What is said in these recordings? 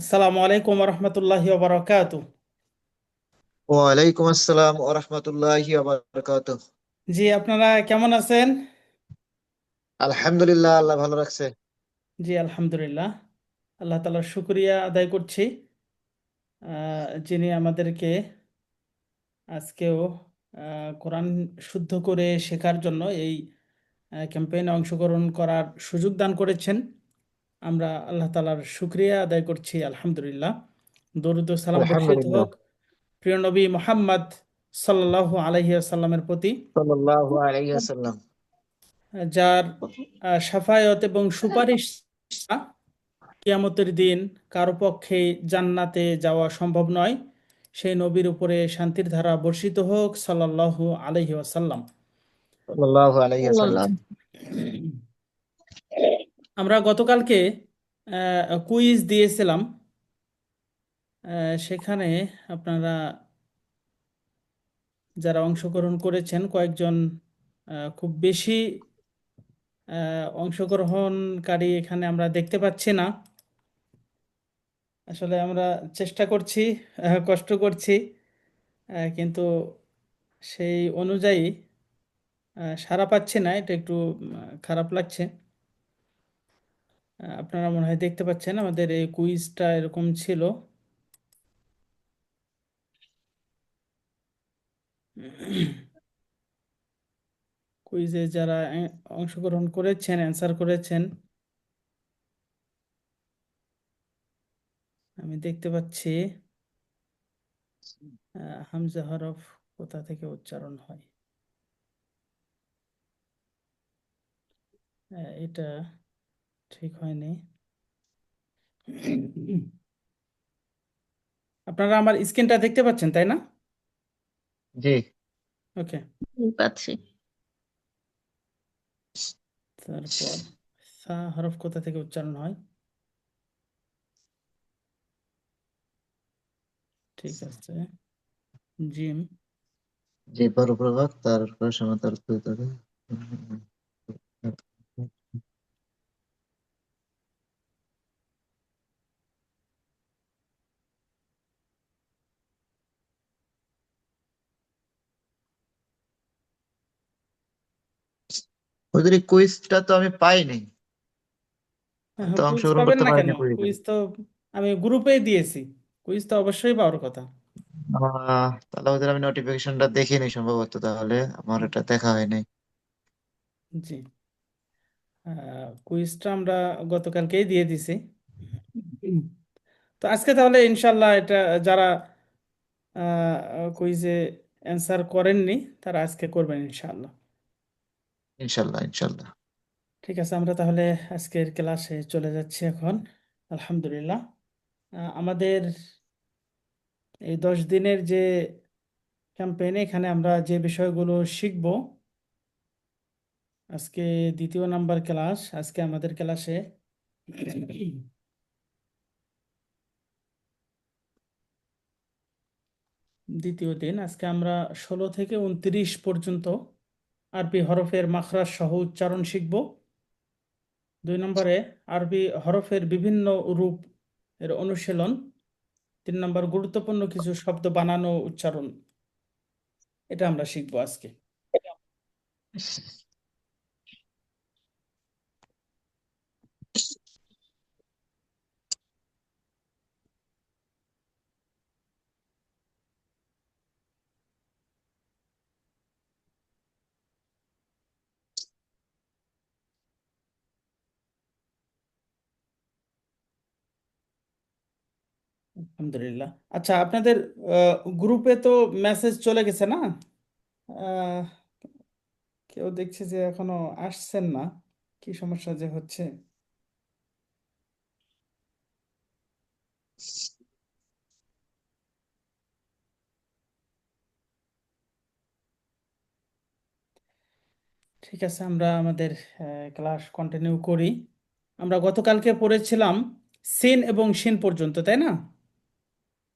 আসসালামু আলাইকুম রহমতুল্লাহি ওবরাকাতু। ওয়ালাইকুম আসসালাম ও রহমতুল্লাহি ওয়া বারাকাতুহু। জি, আপনারা কেমন আছেন? আলহামদুলিল্লাহ, আল্লাহ ভালো রাখছে। জি, আলহামদুলিল্লাহ। আল্লাহ তাআলার শুকরিয়া আদায় করছি, যিনি আমাদেরকে আজকেও কোরআন শুদ্ধ করে শেখার জন্য এই ক্যাম্পেইনে অংশগ্রহণ করার সুযোগ দান করেছেন। আমরা আল্লাহ তাআলার শুকরিয়া আদায় করছি, আলহামদুলিল্লাহ। দরুদ ও সালাম বর্ষিত আলহামদুলিল্লাহ। হোক প্রিয় নবী মুহাম্মদ সাল্লাল্লাহু আলাইহি ওয়াসাল্লামের প্রতি, সাল্লাল্লাহু আলাইহি ওয়াসাল্লাম। যার শাফায়াত এবং সুপারিশ ছাড়া কিয়ামতের দিন কারো পক্ষে জান্নাতে যাওয়া সম্ভব নয়। সেই নবীর উপরে শান্তির ধারা বর্ষিত হোক সাল্লাল্লাহু আলাইহি ওয়াসাল্লাম। সাল্লাল্লাহু আলাইহি ওয়াসাল্লাম। সাল্লাল্লাহু আমরা গতকালকে কুইজ দিয়েছিলাম। সেখানে আপনারা যারা অংশগ্রহণ করেছেন কয়েকজন খুব বেশি অংশগ্রহণকারী এখানে আমরা দেখতে পাচ্ছি না। আসলে আমরা চেষ্টা করছি, কষ্ট করছি, কিন্তু সেই অনুযায়ী সাড়া পাচ্ছি না। এটা একটু খারাপ লাগছে। আপনারা মনে হয় দেখতে পাচ্ছেন আমাদের এই কুইজটা এরকম ছিল। কুইজে যারা অংশগ্রহণ করেছেন, অ্যান্সার করেছেন, আমি দেখতে পাচ্ছি হামজা হরফ কোথা থেকে উচ্চারণ হয়। এটা ঠিক হয়নি। আপনারা আমার স্ক্রিনটা দেখতে পাচ্ছেন, তাই না? জি। ওকে। পাচ্ছি। তারপর সা হরফ কোথা থেকে উচ্চারণ হয়? ঠিক আছে। জিম। যে প্রভাব তার উপর সমান্তর করে। ওদের এই কুইজটা তো আমি পাইনি। আমি তো কুইজ অংশগ্রহণ পাবেন করতে না কেন? পারিনি কুইজে। কুইজ তো আমি গ্রুপে দিয়েছি। কুইজ তো অবশ্যই পাওয়ার কথা। তাহলে ওদের আমি নোটিফিকেশনটা দেখিনি সম্ভবত, তাহলে আমার এটা দেখা হয়নি। জি, কুইজটা আমরা গতকালকেই দিয়ে দিছি। তো আজকে তাহলে ইনশাল্লাহ এটা যারা কুইজে অ্যান্সার করেননি তারা আজকে করবেন ইনশাল্লাহ। ইনশাল্লাহ ইনশাল্লাহ। ঠিক আছে, আমরা তাহলে আজকের ক্লাসে চলে যাচ্ছি এখন। আলহামদুলিল্লাহ। আমাদের এই 10 দিনের যে ক্যাম্পেইনে এখানে আমরা যে বিষয়গুলো শিখব, আজকে দ্বিতীয় নাম্বার ক্লাস। আজকে আমাদের ক্লাসে দ্বিতীয় দিন। আজকে আমরা 16 থেকে 29 পর্যন্ত আরবি হরফের মাখরাজ সহ উচ্চারণ শিখব। 2 নম্বরে আরবি হরফের বিভিন্ন রূপ এর অনুশীলন। 3 নম্বর গুরুত্বপূর্ণ কিছু শব্দ বানানো উচ্চারণ, এটা আমরা শিখবো আজকে। আলহামদুলিল্লাহ। আচ্ছা, আপনাদের গ্রুপে তো মেসেজ চলে গেছে না? আহ, কেউ দেখছে যে এখনো আসছেন না, কি সমস্যা যে হচ্ছে। ঠিক আছে, আমরা আমাদের ক্লাস কন্টিনিউ করি। আমরা গতকালকে পড়েছিলাম সিন এবং শিন পর্যন্ত, তাই না?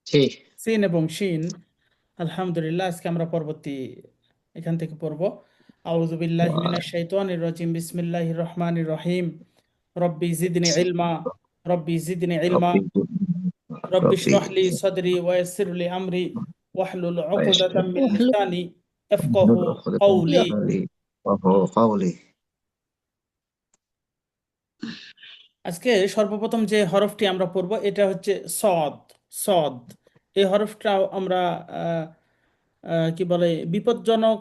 জি। সিন এবং শিন। আলহামদুলিল্লাহ, আজকে আমরা পরবর্তী এখান থেকে পড়ব। আউযু বিল্লাহি মিনাশ শাইতানির রাজিম, বিসমিল্লাহির রহমানির রহিম। রব্বি জিদনি ইলমা, রব্বি জিদনি ইলমা। رب ربي اشرح لي صدري ويسر لي أمري واحلل عقدة ويسر من لساني يفقه واحلل عقدة من قولي لساني وهو قولي আজকে সর্বপ্রথম যে হরফটি আমরা পড়ব এটা হচ্ছে সদ। সদ এই হরফটাও আমরা আহ, কি বলে বিপজ্জনক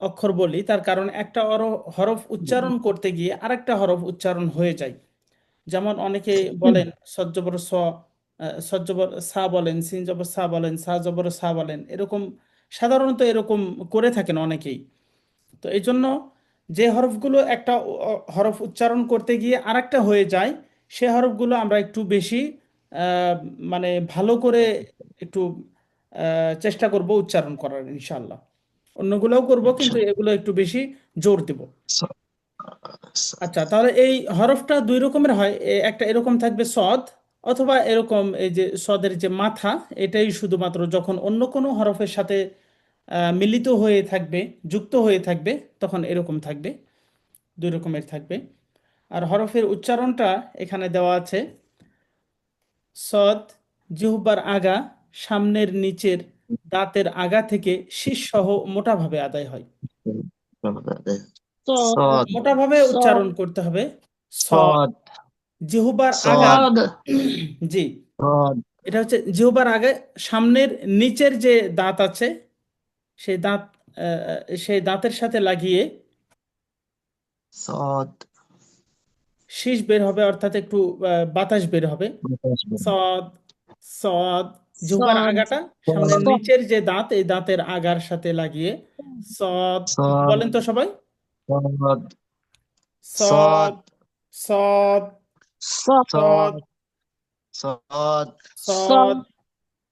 অক্ষর বলি, তার কারণ একটা হরফ উচ্চারণ করতে গিয়ে আরেকটা হরফ উচ্চারণ হয়ে যায়। যেমন অনেকে বলেন সজ্জবর স, সজ্জবর সা বলেন, সিন জবর সা বলেন, সা জবর সা বলেন, এরকম সাধারণত এরকম করে থাকেন অনেকেই। তো এই জন্য যে হরফগুলো একটা হরফ উচ্চারণ করতে গিয়ে আরেকটা হয়ে যায়, সে হরফগুলো আমরা একটু বেশি আহ, মানে ভালো করে একটু চেষ্টা করব উচ্চারণ করার ইনশাল্লাহ। অন্যগুলোও করব কিন্তু এগুলো একটু বেশি জোর দেব। আচ্ছা, তাহলে এই হরফটা দুই রকমের হয়, একটা এরকম থাকবে সদ, অথবা এরকম এই যে সদের যে মাথা, এটাই শুধুমাত্র যখন অন্য কোনো হরফের সাথে মিলিত হয়ে থাকবে, যুক্ত হয়ে থাকবে, তখন এরকম থাকবে। দুই রকমের থাকবে। আর হরফের উচ্চারণটা এখানে দেওয়া আছে। সদ জিহ্বার আগা, সামনের নিচের দাঁতের আগা থেকে শীষ সহ মোটাভাবে আদায় হয়। صاد মোটাভাবে উচ্চারণ করতে হবে। সদ صاد জিহ্বার আগা। صاد জি, صاد এটা হচ্ছে জিহ্বার আগে সামনের নিচের যে দাঁত আছে, সেই দাঁত সেই দাঁতের সাথে লাগিয়ে صاد শীষ বের হবে, অর্থাৎ একটু বাতাস বের হবে। সদ সদ জিহ্বার আগাটা সামনের صاد নিচের যে দাঁত, এই দাঁতের আগার সাথে লাগিয়ে সদ। বলেন তো সবাই, صاد সদ صاد সদ সদ صاد صاد সদ।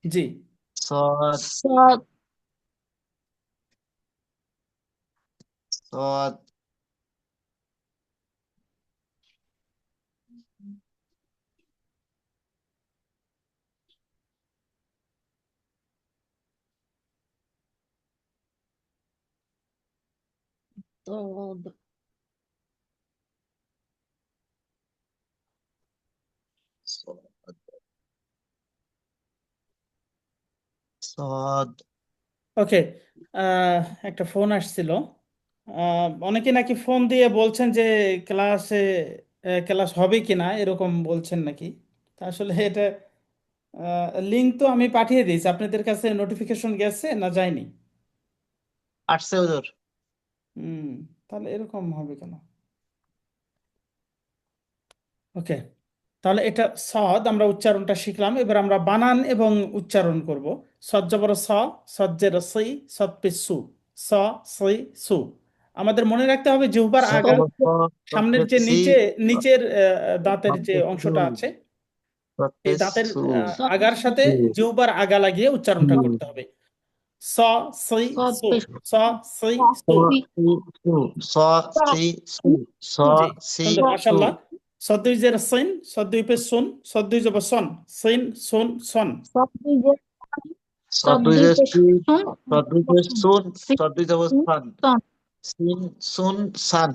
জি, صاد صاد صاد ওকে। একটা ফোন আসছিল। অনেকে নাকি ফোন দিয়ে বলছেন যে ক্লাস হবে কিনা, এরকম বলছেন নাকি। তা আসলে এটা লিঙ্ক তো আমি পাঠিয়ে দিয়েছি, আপনাদের কাছে নোটিফিকেশন গেছে না যায়নি? আসছে হুজুর। হুম, তাহলে এরকম হবে কেন? ওকে, তাহলে এটা সদ, আমরা উচ্চারণটা শিখলাম। এবার আমরা বানান এবং উচ্চারণ করব। সজ্জবর স, সজ্জের সই, সৎপে সু, স সই সু। আমাদের মনে রাখতে হবে জিহ্বার আগা, সামনের যে সি নিচের দাঁতের যে অংশটা আছে, এই দাঁতের সু আগার সাথে জিহ্বার আগা লাগিয়ে উচ্চারণটা করতে হবে। স সই সু, স সই সু। স সি সু স জি, সি সুন্দর, সু মাশাআল্লাহ। সদ্দুই জের সইন, সদ্দুই পে সুন, সদ্দুই জবর সন, সইন সুন সন। সদুইজে সি সদুইজে সুন সদুইজে সান সিন সুন সান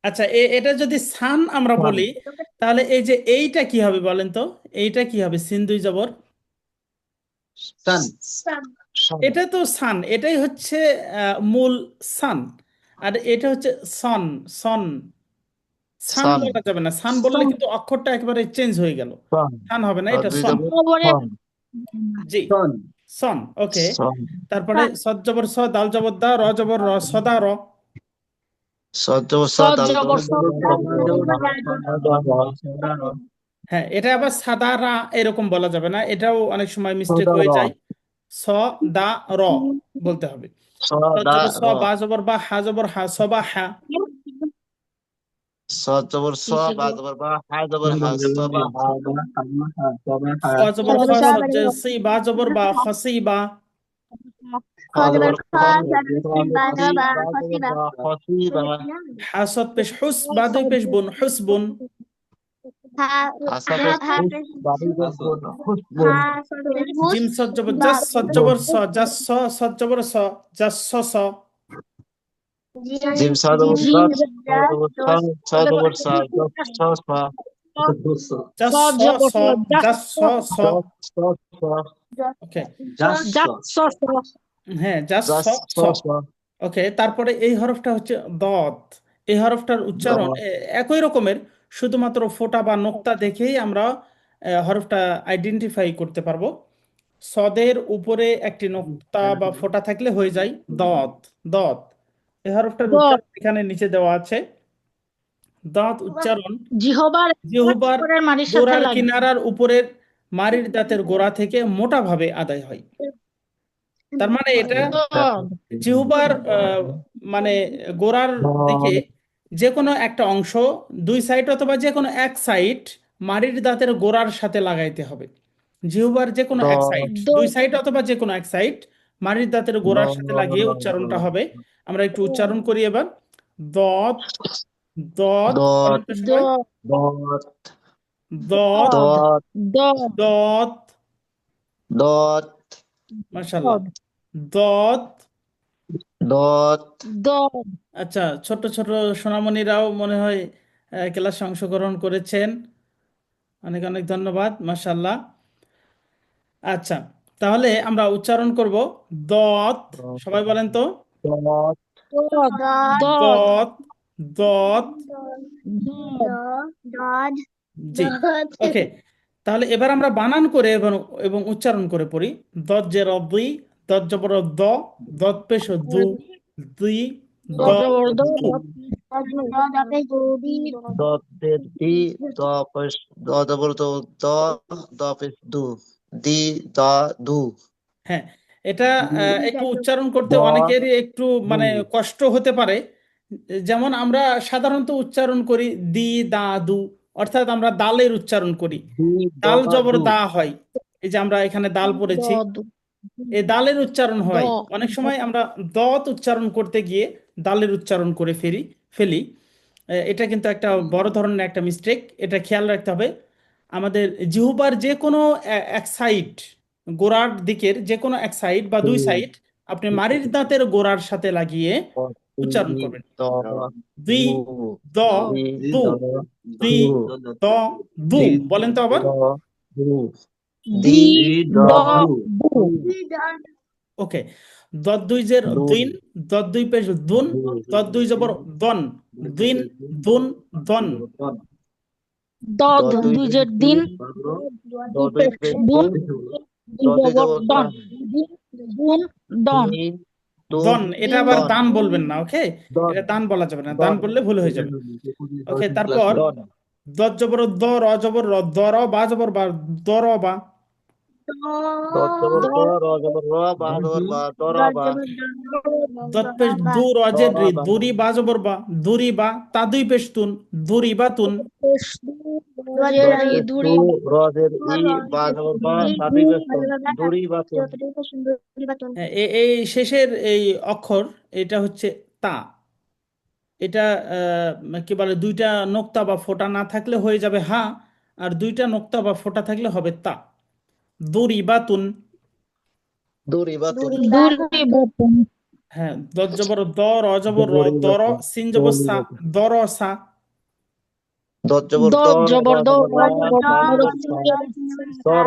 আচ্ছা, এটা যদি সান আমরা সান বলি, তাহলে এই যে এইটা কি হবে বলেন তো? এইটা কি হবে? সিন দুই জবর, সান সান এটা তো সান, এটাই হচ্ছে মূল সান। আর এটা হচ্ছে সন। সন, সান সান বলা যাবে না। সান বললে কিন্তু অক্ষরটা একেবারে চেঞ্জ হয়ে গেল। সান সান হবে না, এটা সদুইজে সন। সান জি, সান সন। ওকে, সান তারপরে সদ জবর স, দাল জবর দা, র জবর র, সদা র। সদজব সা দাল জবর হ্যাঁ, এটা আবার সাদা রা এরকম বলা যাবে না, এটাও অনেক সময় মিস্টেক হয়ে যায়। স দা র বলতে হবে। সদ সদা জবর স, র বা জবর বা, হা জবর হা, সবা হা। সজবর স বা জবর বা হা জবর হা সবা হা খ জবর খ, সদ জের সি, বা জবর বা, খসি বা। খ জবর খ সি বা জবর বা খসি বা হা সদ পেশ হুস, বা দুই পেশ বুন, হুস বুন। হাসাবে খুশ বাড়ি জবর খুশবুন জিম সদ জবর জাস, সদ জবর স, জাস স, সদ জবর স, জাস স স। জিম সা জবর জাস সা জবর সা সা জবর সা জস স সা জাস্ট সদ স জবর স সদ জাস্ট স স ওকে হ্যাঁ জাস্ট স স ওকে তারপরে এই হরফটা হচ্ছে দত। এই হরফটার উচ্চারণ একই রকমের, শুধুমাত্র ফোঁটা বা নোক্তা দেখেই আমরা হরফটা আইডেন্টিফাই করতে পারবো। সদের উপরে একটি নোক্তা বা ফোঁটা থাকলে হয়ে যায় দত। দত এই হরফটার দত উচ্চারণ এখানে নিচে দেওয়া আছে। দাঁত উচ্চারণ জিহবার জিহ্বার উপরের মাড়ির সাথে গোড়ার লাগে। কিনারার উপরের মাড়ির দাঁতের গোড়া থেকে মোটাভাবে আদায় হয়। তার মানে এটা দত জিহ্বার মানে গোড়ার দিকে যে কোনো একটা অংশ, দুই সাইড অথবা যে কোনো এক সাইড মাড়ির দাঁতের গোড়ার সাথে লাগাইতে হবে। জিহ্বার যে কোনো এক সাইড, দুই দত সাইড অথবা যে কোনো এক সাইড মাড়ির দাঁতের গোড়ার সাথে লাগিয়ে উচ্চারণটা হবে। আমরা একটু উচ্চারণ করি এবার। দত দত বলেন তো সবাই। দত দত দত দত dot মাশাআল্লাহ দত। দত আচ্ছা, ছোট ছোট সোনামণিরাও মনে হয় ক্লাসে অংশগ্রহণ করেছেন। অনেক অনেক ধন্যবাদ, মাশাআল্লাহ। আচ্ছা, তাহলে আমরা উচ্চারণ করব দত। সবাই বলেন তো। দত দত দত দত দত জি ওকে। তাহলে এবার আমরা বানান করে এবং এবং উচ্চারণ করে পড়ি। দত জের দুই, দত জবর দ, দত পেশ দু, দুই দ দত জবর দ দু। দু হ্যাঁ, এটা একটু উচ্চারণ করতে অনেকেরই একটু মানে কষ্ট হতে পারে। যেমন আমরা সাধারণত উচ্চারণ করি দি দা দু, অর্থাৎ আমরা দালের উচ্চারণ করি, দাল জবর দা হয়। এই যে আমরা এখানে দাল পড়েছি, দত এই দালের উচ্চারণ দ হয়। অনেক সময় আমরা দত উচ্চারণ করতে গিয়ে দালের উচ্চারণ করে ফেলি। এটা কিন্তু একটা বড় ধরনের একটা মিস্টেক, এটা খেয়াল রাখতে হবে। আমাদের জিহ্বার যে কোনো এক সাইড, গোড়ার দিকের যে কোনো এক সাইড বা দুই সাইড আপনি মাড়ির দাঁতের গোড়ার সাথে লাগিয়ে উচ্চারণ করবেন। দি দ দু, দি দ দু বলেন তো আবার। দি দ দু ওকে, দত দুই জের দিন, দত দুই পেশ দুন, দত দুই জবর দন, দিন দুন দন। দত দুই জের দিন দুই পেশ দুন দুই জবর দন দিন দুন দন দন এটা আবার দন দান বলবেন না, ওকে। এটা দান বলা যাবে না, দান বললে ভুল হয়ে যাবে। ওকে, তারপর দত জবর দ, র জবর র, দ র বা জবর বা, দ র বা। দত পেশ দু, র জের রি, দুরি বা জবর বা, দুরি বা। তা দুই পেশ তুন, দুরি বা তুন। দুরি হ্যাঁ, এই শেষের এই অক্ষর এটা হচ্ছে তা। এটা কি বলে, দুইটা নোক্তা বা ফোঁটা না থাকলে হয়ে যাবে হা, আর দুইটা নোক্তা বা ফোঁটা থাকলে হবে তা। দড়ি বা তুন। দুরি বাতুন হ্যাঁ, দ জবর দ, র জবর র, দর, সিন জবর সা, দর সা। দত জবর দ র জবর র সিন জবর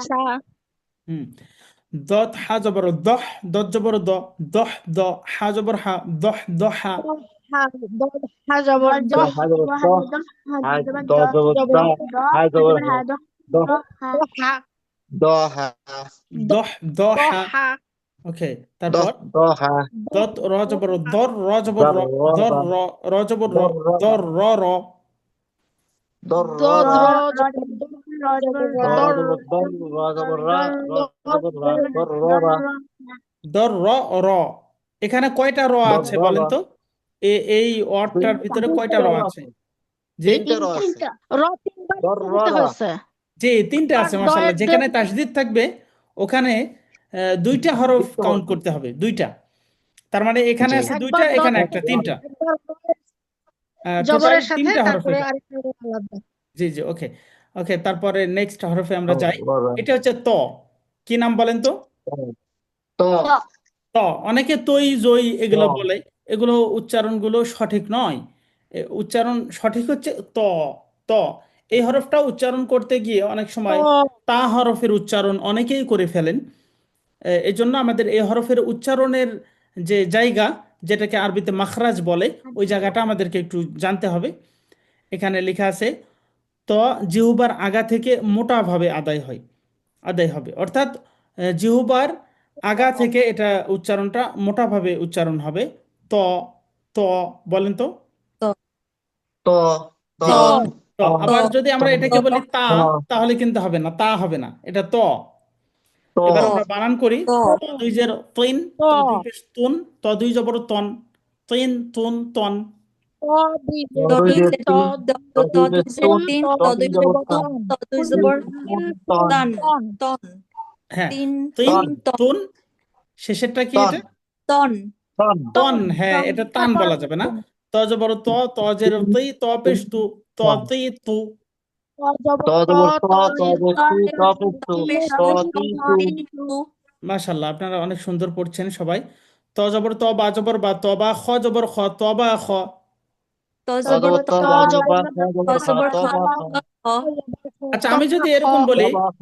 সা হুম, দত হা জবর দহ, দত জবর দ, দহ দ, হা জবর হা, দহ দহা। হা দত হা জবর দহ জবর হা দহ দহা। দহা ওকে, তারপর দত র জবর দর, র জবর র, দর র, র জবর র, দর র র। দত র জবর র দর দর র র। এখানে কয়টা র আছে বলেন তো। এই ওয়ার্ডটার ভিতরে কয়টা র আছে? জি র তিনবার বলতে হয়েছে। জি, তিনটা আর আছে, দয়ের মাশাআল্লাহ। যেখানে তাসদিদ থাকবে ওখানে দুইটা হরফ কাউন্ট করতে হবে, দুইটা। তার মানে এখানে আছে দুইটা, একবার এখানে একটা, তিনটা। টোটাল জবরের সাথে তিনটা হরফ তারপরে এটা। আরেকটা আলাদা। জি জি ওকে। ওকে, তারপরে নেক্সট হরফে আমরা যাই। এটা হচ্ছে ত। কি নাম বলেন তো। ত। অনেকে তৈ জই এগুলো বলে, এগুলো উচ্চারণগুলো সঠিক নয়। উচ্চারণ সঠিক হচ্ছে ত। ত এই হরফটা উচ্চারণ করতে গিয়ে অনেক সময় তা হরফের উচ্চারণ অনেকেই করে ফেলেন। এই জন্য আমাদের এই হরফের উচ্চারণের যে জায়গা, যেটাকে আরবিতে মাখরাজ বলে, ওই জায়গাটা আমাদেরকে একটু জানতে হবে। এখানে লেখা আছে ত জিহ্বার আগা থেকে মোটাভাবে আদায় হবে, অর্থাৎ জিহ্বার আগা থেকে এটা উচ্চারণটা মোটাভাবে উচ্চারণ হবে। ত ত বলেন তো। তো তো তো জি, ত। তো আবার যদি আমরা এটাকে বলি তা, তো তাহলে কিন্তু হবে না, তা হবে না, এটা ত। তো এবার তো আমরা বানান করি। তো ত দুই জের তিন, ত দুই পেশ তুন, ত দুই জবর তন, তিন তুন তন। তো দুই দুই যে জের তিন তো দুই যে দুই জের তুন তিন দুই দুই জবর জবর তুন দুই দুই জবর তুন তন তান তন হ্যাঁ, তিন তিন তন তন তুন, শেষেরটা কি তন এটা? তন তন তন। হ্যাঁ, এটা তান বলা যাবে না। ত জবর ত, ত জের তি, ত পেশ তু, ত তন তি তু। তো জবর তো যে তু তো পেশ তু পেশ তো তু তি তু তু মাশাআল্লাহ, আপনারা অনেক সুন্দর পড়ছেন সবাই। ত জবর ত, বা জবর বা, ত বা, খ জবর খ, ত বা খ। তো তো জবর জবর তো তো বা জবর বা খ তো জবর খা জবর তো খ বা খ খ আচ্ছা, আমি যদি এরকম তো বলি বা খ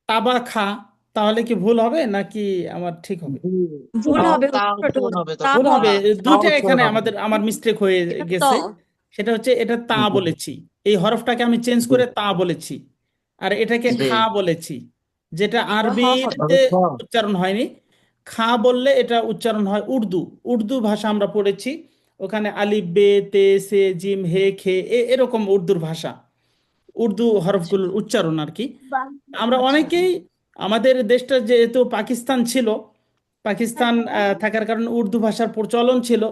তাবা খা, তাহলে কি ভুল হবে নাকি আমার ঠিক হবে? জি ভুল হবে তা উচ্চারণ উচ্চারণ হবে তা তখন ভুল হবে। খা তা দুইটা উচ্চারণ এখানে হবে আমার মিস্টেক হয়ে এটা তো গেছে। সেটা হচ্ছে এটা তা বলেছি, এই হরফটাকে আমি চেঞ্জ জি করে তা বলেছি, আর এটাকে জি খা বলেছি, যেটা হ হবে আরবিতে তবে খ উচ্চারণ হয়নি। খা বললে এটা উচ্চারণ হয় উর্দু। উর্দু ভাষা আমরা পড়েছি, ওখানে আলিফ বে তে সে জিম হে খে এরকম উর্দুর ভাষা, উর্দু আচ্ছা হরফগুলোর উচ্চারণ আর কি। আমরা আচ্ছা অনেকেই, আমাদের দেশটা যেহেতু পাকিস্তান ছিল, পাকিস্তান থাকার কারণে উর্দু ভাষার প্রচলন ছিল,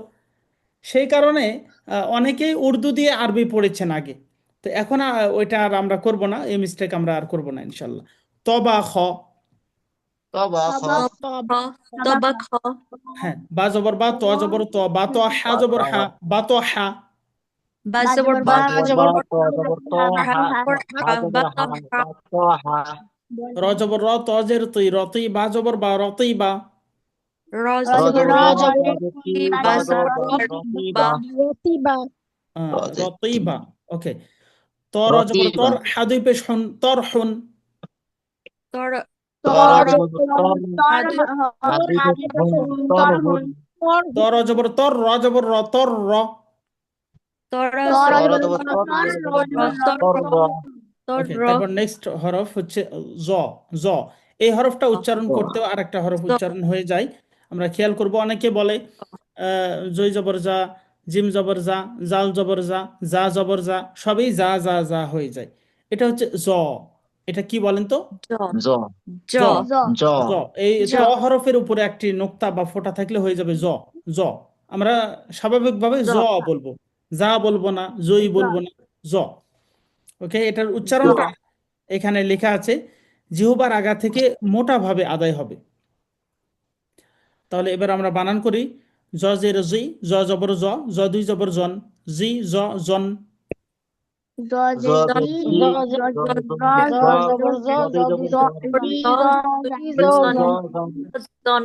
সেই কারণে অনেকেই উর্দু দিয়ে আরবি পড়েছেন আগে। তো এখন ওইটা আর আমরা করব না, এই মিস্টেক আমরা আর করব না ইনশাল্লাহ। তবা খ। তবা খ খ তবা খ হ্যাঁ, বা জবর বা, ত জবর ত, বা ত হা বা জবর হা, বা ত হা। বা জবর বা বা জবর বা জবর ত জবর তো হা হা জবর হা হা বা জবর তো হা হা বা তো হা র জবর র, ত জের তুই, রতুই, বা জবর বা, রতুই বা। র র জবর জবর র র ত জবর যে তি বা বা জবর জবর বা র রতি বা বা র যে রতুই তি বা। ওকে। ত র রতি জবর বা তর, হা দুই পেশ হুন, তর হুন। তর তর তর জবর তর হা দুই হা দুই পেশ হুন তর হুন ত র জবর তর, র জবর র, তর র। তর তর জবর জবর তর র জবর র তর তর র তর ওকে, র তারপর নেক্সট হরফ হচ্ছে জ। জ, এই হরফটা উচ্চারণ জ করতেও আরেকটা হরফ জ উচ্চারণ হয়ে যায়। আমরা খেয়াল করব, অনেকে বলে জয় জবর যা, জিম জবর যা, জাল জবর যা, যা জবর যা, সবই যা যা যা হয়ে যায়। এটা হচ্ছে জ। এটা কি বলেন তো? জ জ জ জ। জ জ, এই জ ত হরফের উপরে একটি নোক্তা বা ফোঁটা থাকলে হয়ে যাবে জ। জ, আমরা স্বাভাবিকভাবে জ জ বলবো, যা বলবো না, জই বলবো না, জ। ওকে, এটার জ উচ্চারণটা এখানে লেখা আছে জিহ্বার আগা থেকে মোটাভাবে আদায় হবে। তাহলে এবার আমরা বানান করি। জ জের জি, জ জবর জ, জ দুই জবর জন, জি জ জন। জ জ জের জি জ জ জ জবর জ জ দুই জবর জ জি জ জন জন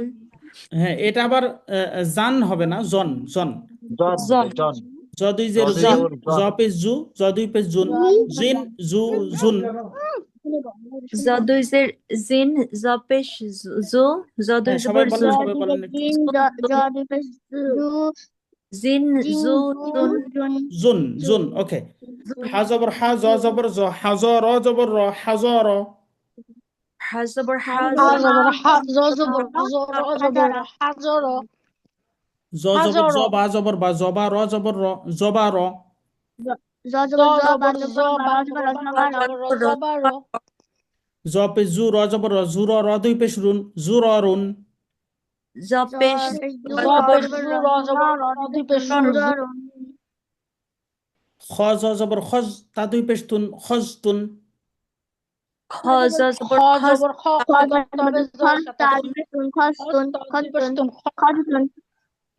হ্যাঁ, এটা আবার জান হবে না, জন জন। জন হবে জন জন জ দুই জ জের দুই জি, জবর জ জন পেশ জু, জ দুই পেশ জুন, জিন জু জুন। জ দুই জের জিন জ পেশ জু জ দুই হ্যাঁ, সবাই জবর বলেন, জুন সবাই বলেন একটু। জিন জু জুন জুন জুন। ওকে। হা জবর হা, জ জবর জ, হা জ র জবর র, হা জ র। হা জবর হা জ জ জবর জ, বা জবর বা, জবা র জবর র, জবা র। জ পেশ জু, র জবর র, জু র, র দুই পেশ রুন, জু র রুন। জ পেশ জবর খ জ জবর খজ, তা দুই পেশ তুন, খজ তুন। খ জ জবর খস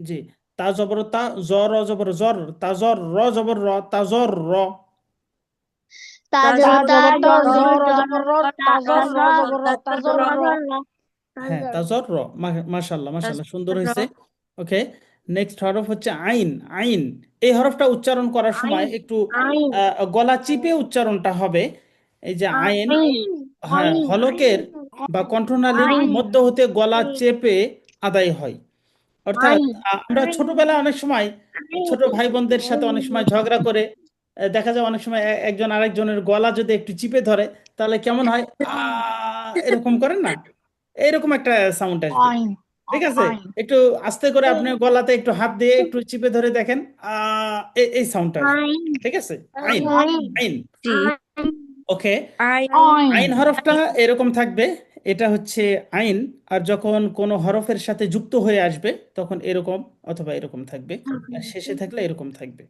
জি। তা জবর তা, জ র জবর জর, তা জর র জবর র, তা জর র। তা জবর হ্যাঁ, তা জর র। মাশাল্লাহ, তা মাশাল্লাহ, সুন্দর জবর র হয়েছে। ওকে। নেক্সট হরফ হচ্ছে আইন। আইন এই হরফটা উচ্চারণ করার সময় একটু গলা চিপে উচ্চারণটা হবে। এই যে আইন, হ্যাঁ, হলকের বা কণ্ঠনালীর মধ্য হতে গলা চেপে আদায় হয়। অর্থাৎ আমরা ছোটবেলায় অনেক সময় ছোট ভাই বোনদের সাথে অনেক সময় ঝগড়া করে দেখা যায় অনেক সময় একজন আরেকজনের গলা যদি একটু চিপে ধরে তাহলে কেমন হয়, এরকম করেন না, এরকম একটা সাউন্ড আসবে। ঠিক আছে, একটু আস্তে করে আপনি গলাতে একটু হাত দিয়ে একটু চিপে ধরে দেখেন, এই সাউন্ডটা আসবে। ঠিক আছে, আইন, আইন। জি ওকে, আই আইন হরফটা এরকম থাকবে, এটা হচ্ছে আইন। আর যখন কোনো হরফের সাথে যুক্ত হয়ে আসবে তখন এরকম অথবা এরকম থাকবে, আর শেষে থাকলে এরকম থাকবে।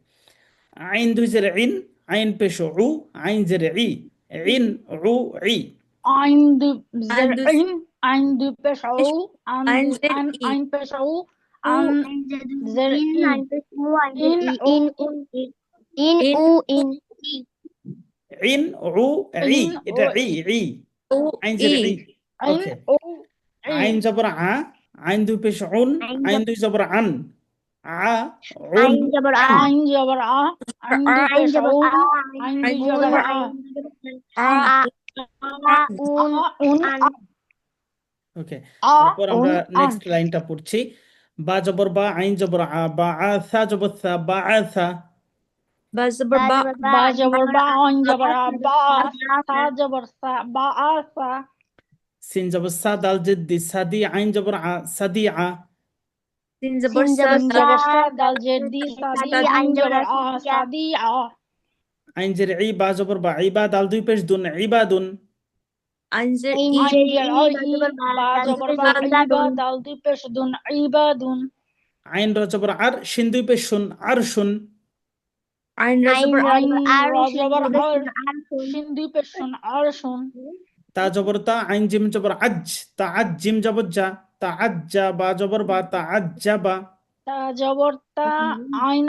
আইন দুই জের ইন, আইন পেশ উ, আইন জের ই, ইন উ ই। Ein Ein Zerin, ein Pesau, Ein ein Pesau, U ein Zerin, in in in u in ইন উ ই, in এটা ই, ই, u আইন জের ই। i ওকে, in o আইন জবর আ, আইন দুই পেশ উন, আইন দুই জবর আন, আ উন ain jabar a ein Jabar a, ein ain jabar Pesau, a ein un Jabar a, a un un an okay, a তারপর আমরা un an নেক্সট লাইনটা পড়ছি। বা জবর বা, আইন জবর আ, বা আ সা জবর সা, বা আ সা। ba zabar ba ba Jabar ba, ein Jabar a, ba sa Jabar sa, ba a sa, সিন জবর সা, দাল জেদ্দি সাদি, আইন জবর আ, সাদি আ। sin zabar sin sa jabar sin dal Jabar sa, sa dal jeddi sadi, sadi ein ain jabar Jabar a a, sadi a, আইন জের ই, বা জবর বা, ইবা দাল দুই পেশ দুন, ইবাদুন। anzir ain i ein jer Jabar i i, ba dal Jabar jabar ba, ibadun iba dal di pesdun, ibadun. আইন র জবর আর, শিন দুই পেশ শুন, আর শুন। ein ra ain zabar Ein ar Rajabar sin ar, arsun Sindi Pesun Arsun, তা জবর তা, আইন জিম জবর আজ, তা আজ জিম জবর যা, তা আজ যা, বা জবর বা, তা আজ যা বা। Ta Jabar ta, Ein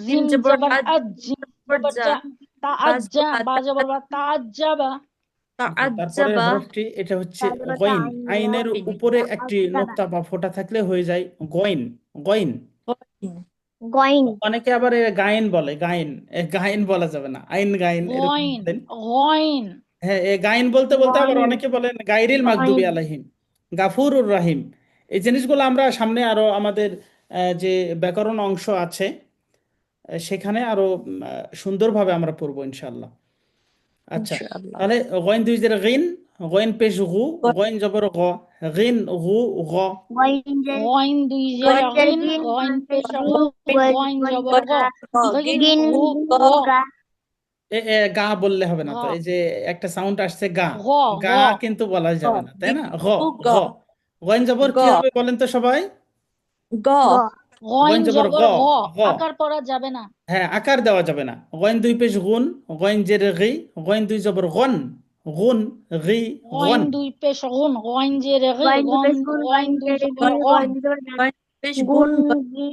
jim Zim zabar Jabar ad ad, Jim zabar Jabar ja ja, ta ba Adja, zabar Ba Jabar ba, ta Adjaba, ওকে, ta'ad তারপরের ba হরফটি এটা হচ্ছে dal jabar ta গইন। ain আইনের Goin. উপরে একটি নোক্তা বা ফোঁটা থাকলে হয়ে যায় গইন। গইন। Goin. goin অনেকে আবার গায়েন বলে, গায়েন, গায়েন বলা যাবে না, আইন গায়েন এরকম Goin, বলেন। Goin, হ্যাঁ, গায়েন বলতে বলতে আবার goin অনেকে বলেন গাইরিল মাগদুবি goin আলাইহিম, গাফুরুর রাহিম। এই জিনিসগুলো আমরা সামনে আরো আমাদের যে ব্যাকরণ অংশ আছে সেখানে আরো সুন্দরভাবে আমরা পড়বো ইনশাআল্লাহ। আচ্ছা, Inshallah. তাহলে গইন দুই জের গিন, গইন পেশ গু, Goin. গইন জবর গ, গিন গু গ। goin jer Goin Goin. Duijeragin, gin Goin Pesau, goin Goin goin Jabar go, Gin gin Gu Go. Go, ga গা বললে হবে না তো, Go, এই যে একটা সাউন্ড আসছে গা, Go, গা Go, কিন্তু বলা যাবে না, তাই Gin না? গ, গ। go. গইন জবর কি Go. হবে বলেন তো সবাই? Go. go গইন Goin জবর গ, Jabar Go, গ। আকার পড়া যাবে না, হ্যাঁ, আকার দেওয়া যাবে না। গইন দুই পেশ গুন, গইন জের গি, গইন দুই জবর গন, গুন গি গন। Goin Dui Pesgun, Goin Jeregi, goin di Gon, peskun Goin goin Dui jer Jabar gi Gon, goin di jabar gan Goin fish gun gun gi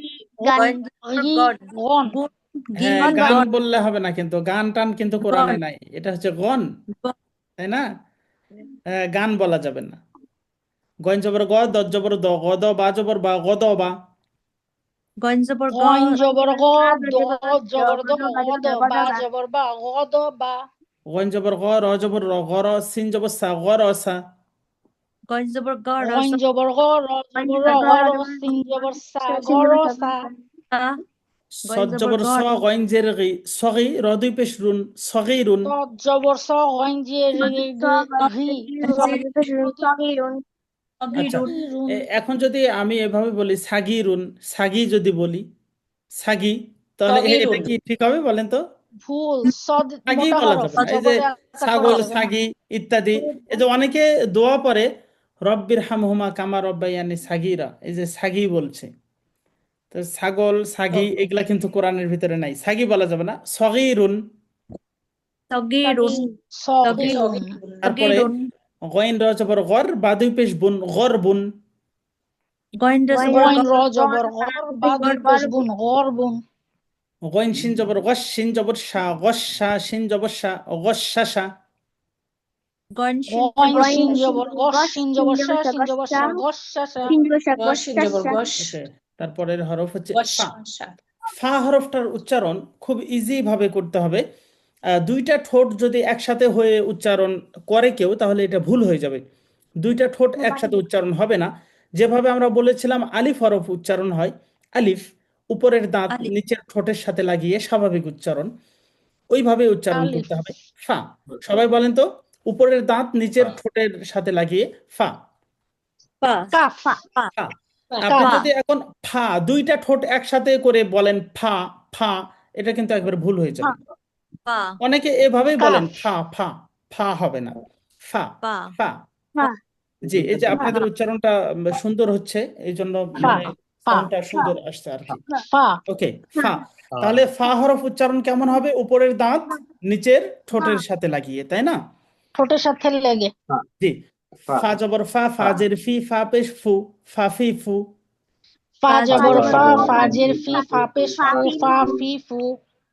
gan goin Ri, god Gon, gun gin হ্যাঁ, gon গান gon বললে হবে না কিন্তু, গান টান কিন্তু কোরআনে gon নাই, এটা হচ্ছে গন, gon তাই না? গান বলা যাবে না। গইন জবর গ, দ জবর দ, গদ, বা জবর বা, গদ বা। goin zabar Goin god goin Jabar jabar Go, ga Do jabar Jabar Do, do ba jabar Godo, ga Ba ga Jabar Ba, Godo Ba, গইন জবর গ, র জবর র, গর, সিন জবর সা, গর সা। goin zabar god Goin rasa Jabar Go, Ro goin Jabar jabar Ro, ga Goro, jabar Sin Jabar Sa, sin jabar Goro sa Sa, goin সদ zabar জবর স, god গইন জের গি, সগি, র দুই পেশ রুন, সগিরুন। To Jabar So, Goin so goin Jeregi, gi goin di peskun sagirun আচ্ছা, agirun Run, এখন যদি আমি এভাবে বলি সাগিরুন, সাগি যদি বলি, সাগি, তাহলে এটা sagirun কি ঠিক হবে বলেন তো? Full, Sod সাগি Mota বলা Horof, যাবে না, এই যে জবরে আকার পড়া ছাগল, যাবে না, সাগি ইত্যাদি। এই যে অনেকে দোয়া পড়ে রব্বির হামহুমা কামা রব্বায়ানি সাগিরা, এই যে সাগি বলছে, তো ছাগল, সাগি okay এগুলা কিন্তু কোরআনের ভিতরে নাই, সাগি বলা যাবে না, সগিরুন। sagirun Sogirun, তারপরে sagirun গইন র জবর গর, বা দুই পেশ বুন, গরবুন। goin rasa goin bar Goin god Ro go Jabar sa Gor, di Ba peskun Dui Pesbun, Gorbun, গইন শিন জবর গস, শিন জবর সা, গস সা, শিন জবর সা, গস সা সা। goin shin Goin goin Sin Jabar Gosh, gosh Sin sin Jabar jabar Sha, sa Sin Jabar gosha Sha, Gosh Sha Sha, sin jabar sa gosh gosha jabar sha gosh ওকে, তারপরের হরফ হচ্ছে ফা। ফা হরফটার উচ্চারণ খুব ইজি ভাবে করতে হবে। দুইটা ঠোঁট যদি একসাথে হয়ে উচ্চারণ করে কেউ, তাহলে এটা ভুল হয়ে যাবে। দুইটা ঠোঁট একসাথে উচ্চারণ হবে না। যেভাবে আমরা বলেছিলাম আলিফ হরফ উচ্চারণ হয়, আলিফ উপরের দাঁত আলিফ। নিচের ঠোঁটের সাথে লাগিয়ে স্বাভাবিক উচ্চারণ, ওইভাবে উচ্চারণ আলিফ করতে হবে। ফা, সবাই বলেন তো, উপরের দাঁত নিচের ফা। ঠোঁটের সাথে লাগিয়ে ফা। পা কাফ পা ফা। আপনি কাফ যদি এখন ফা দুইটা ঠোঁট একসাথে করে বলেন ফা ফা, এটা কিন্তু একবার ভুল হয়ে যাবে। পা অনেকে এভাবেই বলেন কাফ ফা ফা, ফা হবে না, ফা পা ফা। জি, এই যে আপনাদের উচ্চারণটা সুন্দর হচ্ছে, এই জন্য ফা মানে ফা সাউন্ডটা সুন্দর আসছে আর কি। ফা ওকে, ফা। তাহলে ফা হরফ উচ্চারণ কেমন হবে? উপরের দাঁত নিচের ঠোঁটের সাথে লাগিয়ে, তাই না? ঠোঁটের সাথে লেগে জি। ফা। ফা জবর ফা, ফা জের ফি, ফা পেশ ফু, ফা ফি ফু। ফা জবর ফা জবর ফা ফা, জের ফি ফা পেশ ফু ফা ফি ফু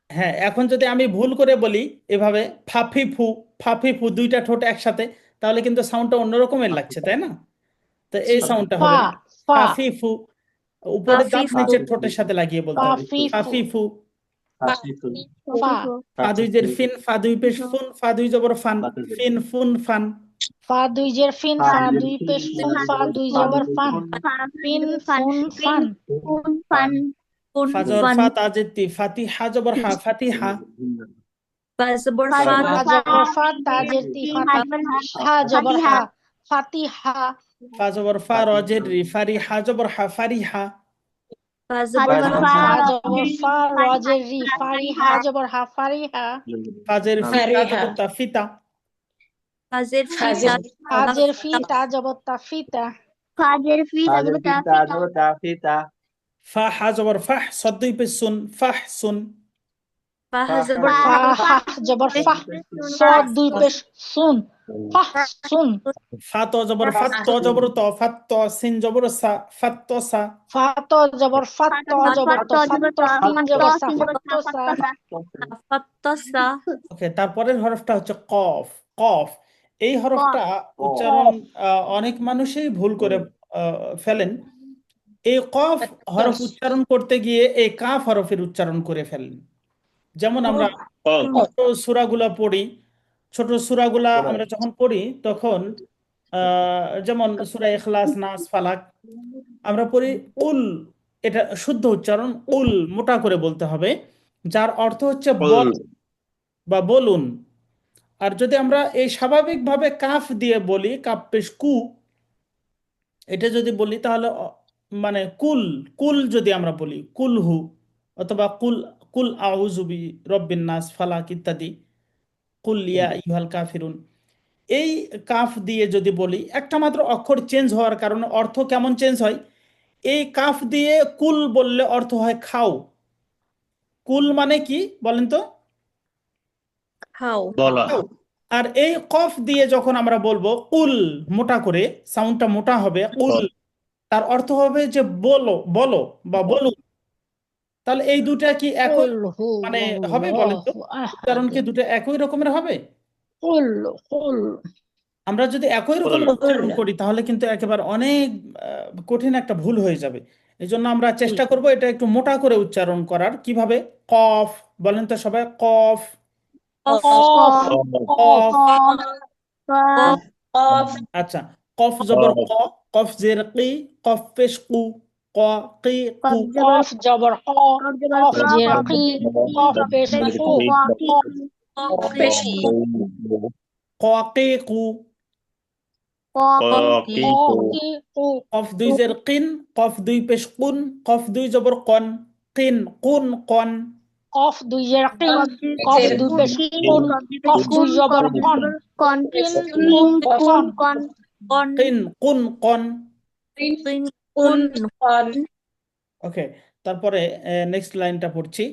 হ্যাঁ, এখন যদি আমি ভুল করে বলি এভাবে ফাফি ফু, ফাফি ফু, দুইটা ঠোঁট একসাথে, তাহলে কিন্তু সাউন্ডটা অন্যরকমের লাগছে, তাই না? তো এই সাউন্ডটা ফা হবে না। ফা ফাফি ফু, উপরের ফাফি দাঁত ফু। নিচের ঠোঁটের সাথে লাগিয়ে বলতে হবে ফাফি ফু ফাফি ফু। ফাসিফু, ফা ফা দুই জের ফিন, ফা দুই পেশ ফুন, ফা দুই জবর ফান, ফিন ফুন ফান। ফা দুই জের ফিন ফা দুই পেশ ফুন ফা দুই জবর ফান ফিন ফুন ফান ফুন ফা জবর ফান ফা তা জের তি, ফাতিহা জবর হা, ফাতিহা। ফা জবর ফা ফা জবর ফা তা জের তি হা জবর হা ফাতিহা ফা জবর ফা র জের রি, ফারিহা জবর হা, ফারিহা। ফা জবর ফা ফা জবর ফা র জের রি ফারিহা জবর হা ফারিহা ফা জের ফি, তা জবর তা, ফিতা। ফা জের ফি ফা জের ফি তা জবর তা ফিতা ফা হা জবর ফাহ, সদ দুই পেশ সুন, ফাহ সুন। ফা জবর ফা হা জবর ফা সদ দুই পেশ সুন ফা সুন ফা ত জবর ফাত, ত জবর ত, ফাত ত, সিন জবর সা, ফাত ত সা। ফা ত জবর ফাত ত জবর ত ফাত ত সিন জবর সা ফাত ত সা ফাত্তাসা ওকে, তারপরের হরফটা হচ্ছে কফ। কফ, এই হরফটা উচ্চারণ অনেক মানুষই ভুল করে ফেলেন। এই কফ হরফ উচ্চারণ করতে গিয়ে এই কাফ হরফের উচ্চারণ করে ফেলেন। যেমন আমরা ছোট সূরাগুলা পড়ি, ছোট সূরাগুলা আমরা যখন পড়ি তখন যেমন সূরা ইখলাস, নাস, ফালাক আমরা পড়ি উল, এটা শুদ্ধ উচ্চারণ উল, মোটা করে বলতে হবে, যার অর্থ হচ্ছে বল বা বলুন। আর যদি আমরা এই স্বাভাবিকভাবে কাফ দিয়ে বলি, কাফ পেশ কু, এটা যদি বলি তাহলে মানে কুল, কুল যদি আমরা বলি কুলহু, অথবা কুল, কুল আউযু বি রব্বিন নাস, ফালাক ইত্যাদি, কুল ইয়া আইয়ুহাল কাফিরুন, এই কাফ দিয়ে যদি বলি, একটা মাত্র অক্ষর চেঞ্জ হওয়ার কারণে অর্থ কেমন চেঞ্জ হয়। এই কাফ দিয়ে কুল বললে অর্থ হয় খাও। কুল মানে কি বলেন তো? খাও খাও। আর এই কফ দিয়ে যখন আমরা বলবো উল, মোটা করে, সাউন্ডটা মোটা হবে উল, তার অর্থ হবে যে বলো, বলো বা বলুন। তাহলে এই দুটা কি একই কুল হু মানে হবে বলেন তো? উচ্চারণ কি দুটো একই রকমের হবে? কুল কুল আমরা যদি একই রকমের উচ্চারণ করি তাহলে কিন্তু একেবারে অনেক কঠিন একটা ভুল হয়ে যাবে। এই জন্য আমরা চেষ্টা করব এটা একটু মোটা করে উচ্চারণ করার। কিভাবে? কফ, বলেন তো সবাই, কফ কফ কফ। কফ আচ্ছা, কফ জবর ক, কফ জের কি, কফ পেশ কু, ক কি কু। কফ জবর ক কফ জের কি কফ পেশ কু কফ পেশি ক কি কু। ক কি কু কফ দুই জের কিন, কফ দুই পেশ কুন, কফ দুই জবর কন, কিন কুন কন। কফ দুই জের কি কফ দুই পেশ কুন কফ দুই জবর কন কিন কুন কন কন কিন কুন কন। কিন কুন ওকে, তারপরে নেক্সট লাইনটা পড়ছি।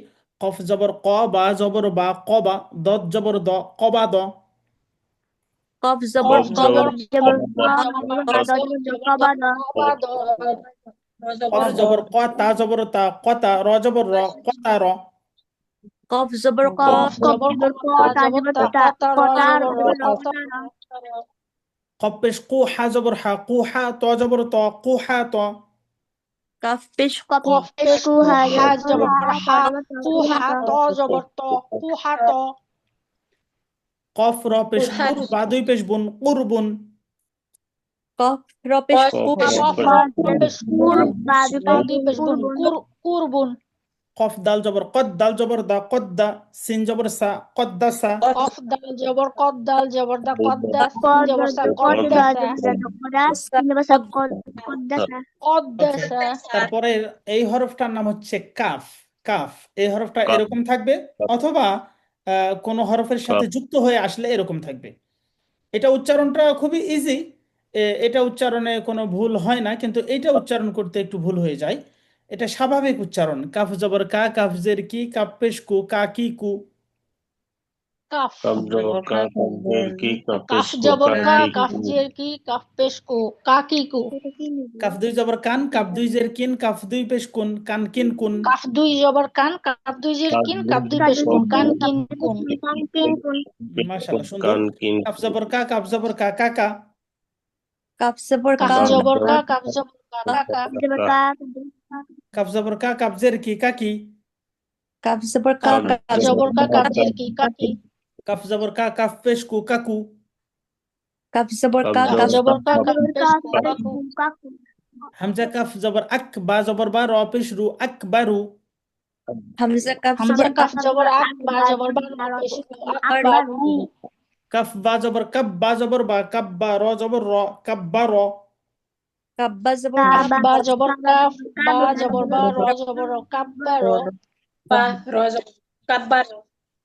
কফ জবর ক, বা জবর বা, কবা, দত জবর দ, কবা দ। কফ জবর কফ জবর কফ জবর ক, তা জবর তা, কতা, র জবর র, কতা র। কফ জবর ক কফ জবর ক তা জবর তা কতা র জবর র কতা কফ পেশ কু, হা জবর হা, কু হা, ত জবর ত, কু হা ত। কাফ পেশ কু কফ পেশ কু হা জবর হা কু হা ত জবর ত কু হা ত কফ র পেশ কুর বা দুই পেশ বুন কুরবুন কফ র পেশ কু কফ র পেশ কুর বা দুই পেশ বুন কুরবুন কফ দাল জবর কদ দাল জবর দা কদ্দা সিন জবর সা কদ্দাসা কফ দাল জবর কদ দাল জবর দা কদ্দা সিন জবর সা কদ্দাসা কদ্দাসা তারপরে এই হরফটার নাম হচ্ছে কাফ কাফ এই হরফটা এরকম থাকবে অথবা কোনো হরফের সাথে যুক্ত হয়ে আসলে এরকম থাকবে। এটা উচ্চারণটা খুবই ইজি, এটা উচ্চারণে কোনো ভুল হয় না, কিন্তু এটা উচ্চারণ করতে একটু ভুল হয়ে যায়। এটা স্বাভাবিক উচ্চারণ, কাফ জবর কা, কাফ জের কি, কাফ পেশ কু, কা কি কু। কাফ কাফ জবর কা কাফ জের কি কাফ কাফ পেশ কু জবর কা কা কি কাফ জের কি কাফ পেশ কু কা কি কু কাফ দুই জবর কান, কাফ দুই জের কিন, কাফ দুই পেশ কুন, কান কিন কুন। কাফ দুই জবর কান কাফ দুই জের কিন কাফ দুই পেশ কুন কান কিন কুন মাশাআল্লাহ, সুন্দর। কান কিন কাফ জবর কা, কাফ জবর কা, কাকা। কাফ জবর কাফ কা জবর কা কাফ জবর কা কাকা কাফ জবর কা, কাফ জের কি, কাকি। কাফ জবর কা কাফ কাফ জবর কা কাফ জের কি কাকি কাফ জবর কা, কাফ পেশ কু, কাকু। কাফ জবর কা কাফ কাফ জবর কা কাফ পেশ কু কাকু হামজা কাফ জবর আক, বা জবর বা, র পেশ রু, আকবারু। হামজা কাফ হামজা জবর কাফ জবর আক বা জবর বা র পেশ কু আকবারু কাফ বা জবর কাব, বা জবর বা, কাব্বা, র জবর র, কাব্বার। কাব্বা জবর কাফ বা জবর কাফ বা জবর বা র জবর র কাব্বার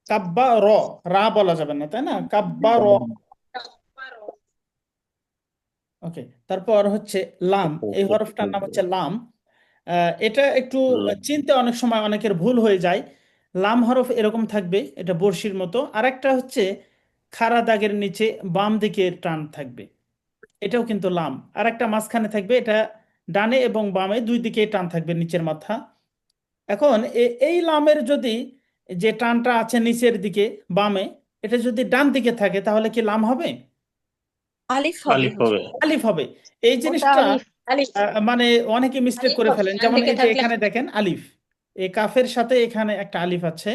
কাব্বা র, রা বলা যাবে না, তাই না? কাব্বা র। ওকে, তারপর হচ্ছে লাম, এই হরফটার নাম হচ্ছে লাম। এটা একটু চিনতে অনেক সময় অনেকের ভুল হয়ে যায়। লাম হরফ এরকম থাকবে, এটা বড়শির মতো। আর একটা হচ্ছে খাড়া দাগের নিচে বাম দিকে টান থাকবে, এটাও কিন্তু লাম। আর একটা মাঝখানে থাকবে, এটা ডানে এবং বামে দুই দিকে টান থাকবে, নিচের মাথা। এখন এই লামের যদি যে টানটা আছে নিচের দিকে বামে, এটা যদি ডান দিকে থাকে তাহলে কি লাম হবে? আলিফ হবে আলিফ হবে। আলিফ হবে। এই ওটা জিনিসটা আলিফ মানে অনেকে মিস্টেক করে ফেলেন। যেমন এই যে এখানে দেখেন আলিফ, এই কাফের সাথে এখানে একটা আলিফ আছে,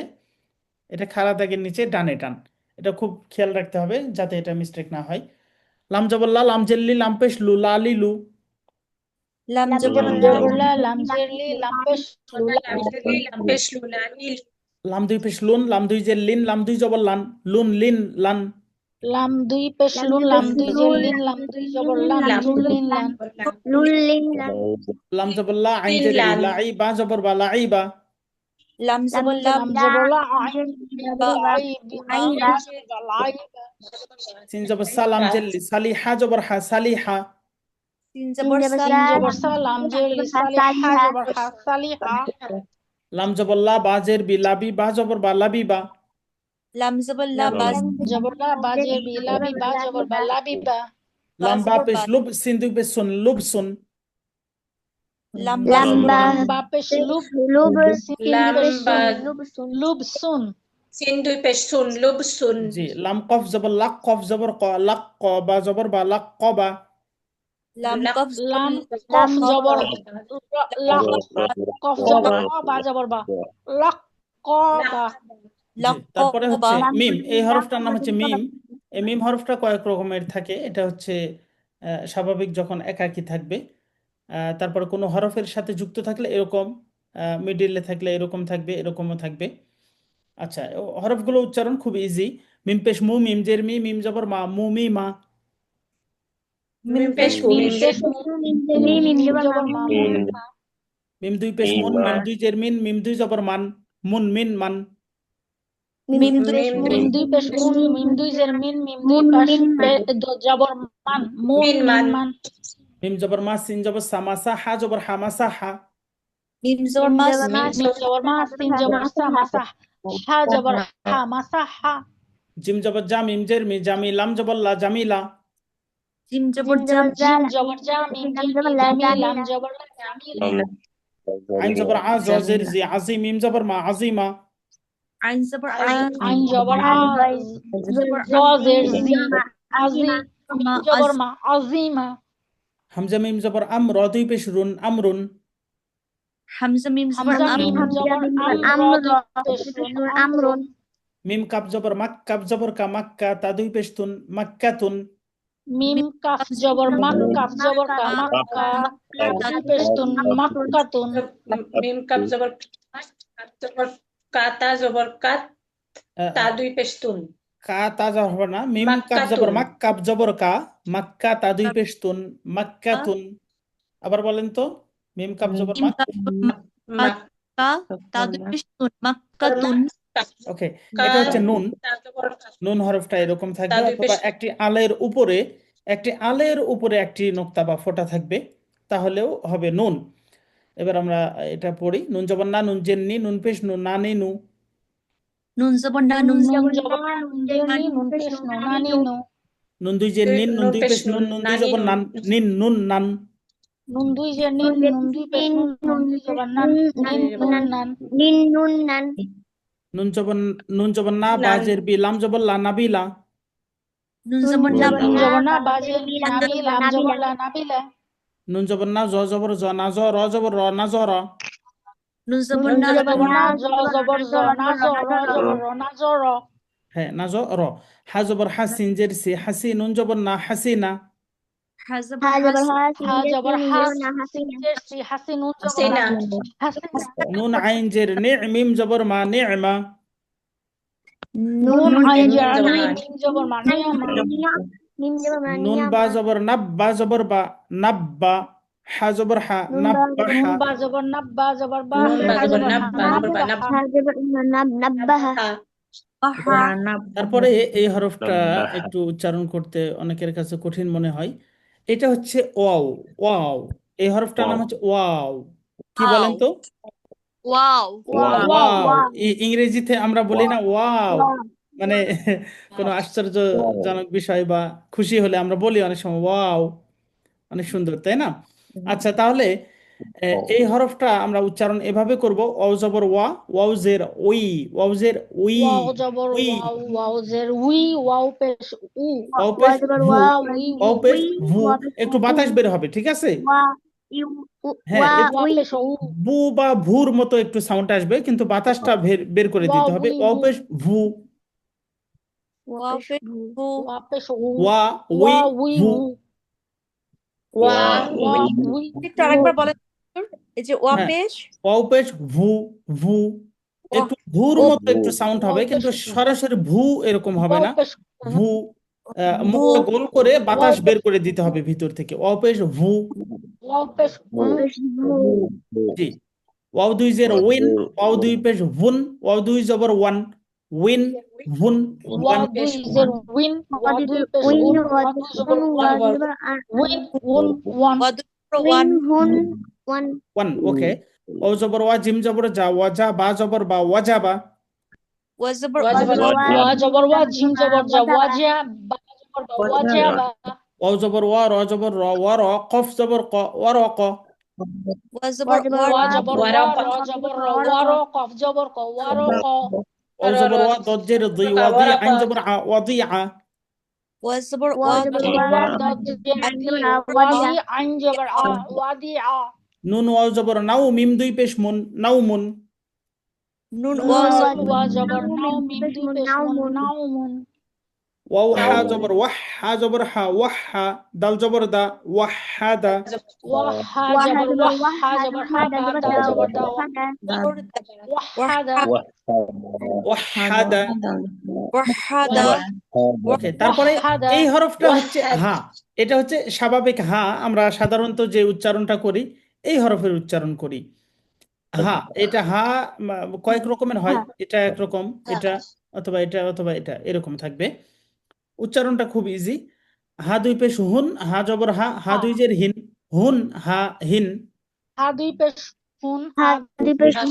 এটা খাড়া দাগের নিচে ডানে টান। এটা খুব খেয়াল রাখতে হবে যাতে এটা মিস্টেক না হয়। লাম জবল্লা, লাম জেল্লি, লাম পেশ লু, লালি লু। লাম জবর লাম লা জবরলা লাম জেরলি লাম পেশ লুলা লাম দুই পেশ লুন, লাম দুই জের লিন, লাম দুই জবর লান, লুন লিন লান। লাম দুই পেশ লুন লাম দুই জেরলিন লাম দুই জবর লান লুন লিন লান লাম জবল্লা, আইন জের ই, লাই, বা জবর বা, লাই বা। লাম জবর লা লাম জবরলা আইন লাই বিবা লাই সিন জবর সা, লাম জেল্লি, সালি, হা জবর হা, সালি হা। সিন জবর সা সিন জবর সা লাম জেরলি সালি হা জবর হা সালি হা লাম জবল্লা, বা জের বি, লাবি, বা জবর বা, লাবি বা। লাম জবর লা লাম জবরলা বাজের বি লাবি বা জবর বা লাবিবা লাম বা জবর পেশ লুব, সিন দুই পেশ সুন, লুব সুন। লাম লাম বা পেশ লুব সিন পেশ সুন লুব সুন জি। লাম কফ জবর লাক, কফ জবর ক, লাক ক, বা জবর বা, লাক ক বা। লাম কফ লাম কফ জবর লাক কফ জবর ক বা জবর বা লাক ক বা জি। তারপরে হচ্ছে বা মিম, এই হরফটার নাম হচ্ছে মিম। এই মিম হরফটা কয়েক রকমের থাকে। এটা হচ্ছে স্বাভাবিক যখন একাকী থাকবে, তারপরে কোনো হরফের সাথে যুক্ত থাকলে এরকম, মিডিলে থাকলে এরকম থাকবে, এরকমও থাকবে। আচ্ছা, হরফগুলো উচ্চারণ খুব ইজি। মিম পেশ মু, মিম জের মি, মিম জবর মা, মু মি মা। মিম পেশ মিম পেশ মিম জবর মা মিম দুই পেশ মুন, মিম দুই জের মিন, মিম দুই জবর মান, মুন মিন মান। মিম দুই মিম দুই পেশ মুন মিম দুই জের মিন মিম দুই পেশ জবর মান মুন মিন মান মিম জবর মা, সিন জবর সা, মাসা, হা জবর হা, মাসা হা। মিম জবর মা মিম জবর মা সিন জবর সা মাসা হা জবর হা মাসা হা জিম জবর জা, মিম জের মি, জামি, লাম জবর লা, জামিলা। জিম জবর জাম জিম জবর জা মিম জিম জামি লাম জবর লা জামিলা আইন জবর আ, জ জের জি, আজি, মিম জবর মা, আজিমা। আইন জবর আ আইন জবর আ জ জের জি আজি মা জবর মা আজিমা হামজা মিম জবর আম, র দুই পেশ রুন, আমরুন। Hamza mim zabar Hamza am. মিম জবর আম র দুই পেশ নুন আমরুন মিম কাপ জবর মাক কাপ জবর কা মাক্কা তা দুই পেশ তুন মাক্কাতুন মিম কাফ জবর মাক কাফ জবর কা মাক্কা তা দুই পেশ তুন মাক্কাতুন মিম কাপ জবর কাতা জবর কাত তা দুই পেশতুন কা তা জবর হবে না মিম কাপ জবর মাক্কাতুন। মাক কাপ জবর কা মাক্কা তা দুই পেশ তুন মাক্কাতুন আবার বলেন তো মিম কাপ জবর Mim মাক kaf makka ta দুই পেশ তুন makkatun. ওকে এটা হচ্ছে নুন নুন হরফটা এরকম থাকবে অথবা একটি আলের উপরে একটি নোক্তা বা ফোঁটা থাকবে তাহলেও হবে নুন। এবার আমরা এটা পড়ি নুন জবর না নুন জেননি নুন পেশ নুন না নি নু Nun zabar na nun নুন zabar জবর নুন জেনি নুন পেশ নু নানি নু নুন দুই জেন নিন নুন দুই পেশ নুন নুন দুই জবর নান নিন নুন নান নুন দুই যে নিন নুন দুই পেশ নুন নুন দুই জবর নান নিন নুন নান নুন জবর না বাজের বি লাম জবর লা নাবিলা nun zabar na নুন জবর না বাজে নাবি লাম জবর লা নাবিলা নুন জবর না জ জবর জ না জ র জবর র না জ র nun zabar নুন na জবর না জ জবর জ না জ র জবর র না জ র হ্যাঁ না জ র হা জবর হাসিন জের সি হাসি নুন জবর না হাসিনা ha zabar হা জবর হাস সিনজের সি হাসি নুন জবর না হাসিনা নুন আইন জের নে মিম জবর মা নেমা নুন আইন জানি মিম জবর মা নিয়ামা নুন বা জবর নাব বা জবর বা নাব্বা হা জবর হা নাব্বা নুন হা বা জবর নাব্বা জবর বা নুন বা হা জবর জবর নাব্বা জবর বা নাব্বা baha তারপরে এই হরফটা একটু উচ্চারণ করতে অনেকের কাছে কঠিন মনে হয় এটা হচ্ছে ওয়াও ওয়াও এই হরফটার নাম হচ্ছে ওয়াও কি বলেন তো wow ওয়াও ইংরেজিতে আমরা বলি না ওয়াও মানে কোনো আশ্চর্যজনক বিষয় বা খুশি হলে আমরা বলি অনেক সময় ওয়াও অনেক সুন্দর তাই না আচ্ছা তাহলে এই হরফটা আমরা উচ্চারণ এভাবে করব ওয়াও জবর ওয়া ওয়াও জের ওই ওয়াও জের উই ওয়াও জবর উই ওয়াও ওয়াও জের উই ওয়াও পেশ উ ওয়াও পেশ ভু ওয়া উই ওয়াও পেশ ভু একটু বাতাস বের হবে ঠিক আছে হ্যাঁ একটু ওয়া পেশ উ বু বা ভুর মতো একটু সাউন্ড আসবে কিন্তু বাতাসটা বের করে দিতে হবে ওয়াও পেশ ভু wow bu ওয়া পেশ উ ওয়া ওয়া উই উই ভু উ ওয়া ওয়া উই একটু আরেকবার বলেন এই যে ওয়া হ্যাঁ। পেশ ওয়াও পেশ ভু ভু একটু ভুর ও, মতো একটু সাউন্ড হবে ওয়াও কিন্তু পেশ সরাসরি ভু এরকম হবে ওয়াও না পেশ ভু মুখটা গোল করে বাতাস বের করে দিতে হবে ভিতর থেকে ওয়াও পেশ ভু ওয়াও পেশ উ জি ওয়াও দুই জের উইন ওয়াও দুই পেশ ভুন ওয়াও দুই জবর ওয়ান উইন ভুন ওয়া ওয়ান দুই জের উইন ওয়া দুই পেশ উন ওয়া দুই জবর উইন উন one one one okay wow জবর ওয়া জিম জবর যা ওয়াজা বা জবর বা ওয়াজাবা was zabar ওয়া জবর ওয়া জবর ওয়া জিম জবর যা ওয়াজা বা জবর বা ওয়াজা বা ওয়াও জবর ওয়া র জবর র ওয়া র কফ জবর ক ওয়া র ক was zabar ওয়া জবর ওয়া র জবর র ওয়া র কফ জবর ক ওয়া র ক ওয়াও জবর ওয়া দদ জের দি ওয়া দি আইন জবর আ ওয়া দি আ was zabar ওয়া জবর ওয়া দদ জের দি ওয়া দি আইন জবর আ ওয়া দি আ নুন ওয়াও জবর নাও মিম দুই পেশ মুন নাও মুন nun ওয়া জবর নাও মিম দুই পেশ মুন নাও মুন ওয়াও হা জবর ওয়াহ হা জবর হা ওয়াহ হা দাল জবর দা ওয়াহ হা দা ওয়া হা জবর ওয়া হা জবর হা দা দাল জবর দা ওয়া হা দা ওয়াহ হা দা wahada ওকে তারপরে ওয়াহাদা, এই হরফটা হচ্ছে ওয়াহাদ। হা এটা হচ্ছে স্বাভাবিক হা আমরা সাধারণত যে উচ্চারণটা করি এই হরফের উচ্চারণ করি হা এটা হা কয়েক রকমের হয় এটা একরকম এটা অথবা এটা অথবা এটা এরকম থাকবে উচ্চারণটা খুব ইজি হা দুই পেশ হুন হা জবর হা হা দুই জের হিন হুন হা হিন হা দুই পেশ হুন হা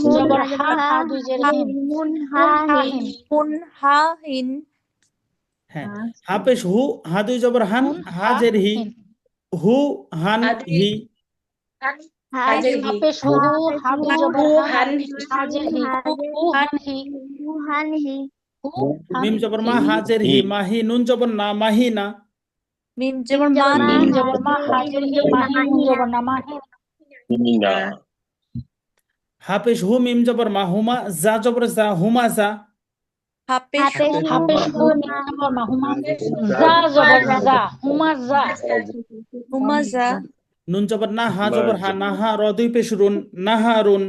জবর হা হা দুই জের হিন হুন হা হিন hun ha hin হ্যাঁ হা পেশ হু হা দুই জবর হান হুন হা জের হি হিন হু হান হি হাজের হা হি পেশ হু হা দুই জবর হান হান হা জের হি হু হান হি হু হান মিম জবর মা হা জের হি মাহি নুন জবর না মাহি না mim zabar ma মিম জবর মা হা জের হি মাহি নুন জবর না মাহি হা পেশ হু মিম জবর মা হুমা যা জবর যা হুমা যা হাপেশ হাপেশ হু মিম জবর মা হুমা যা জবর যা হুমা যা হুমাজা নুন জবর না হা জবর হা না হা র দুই পেশ রুন নাহারুন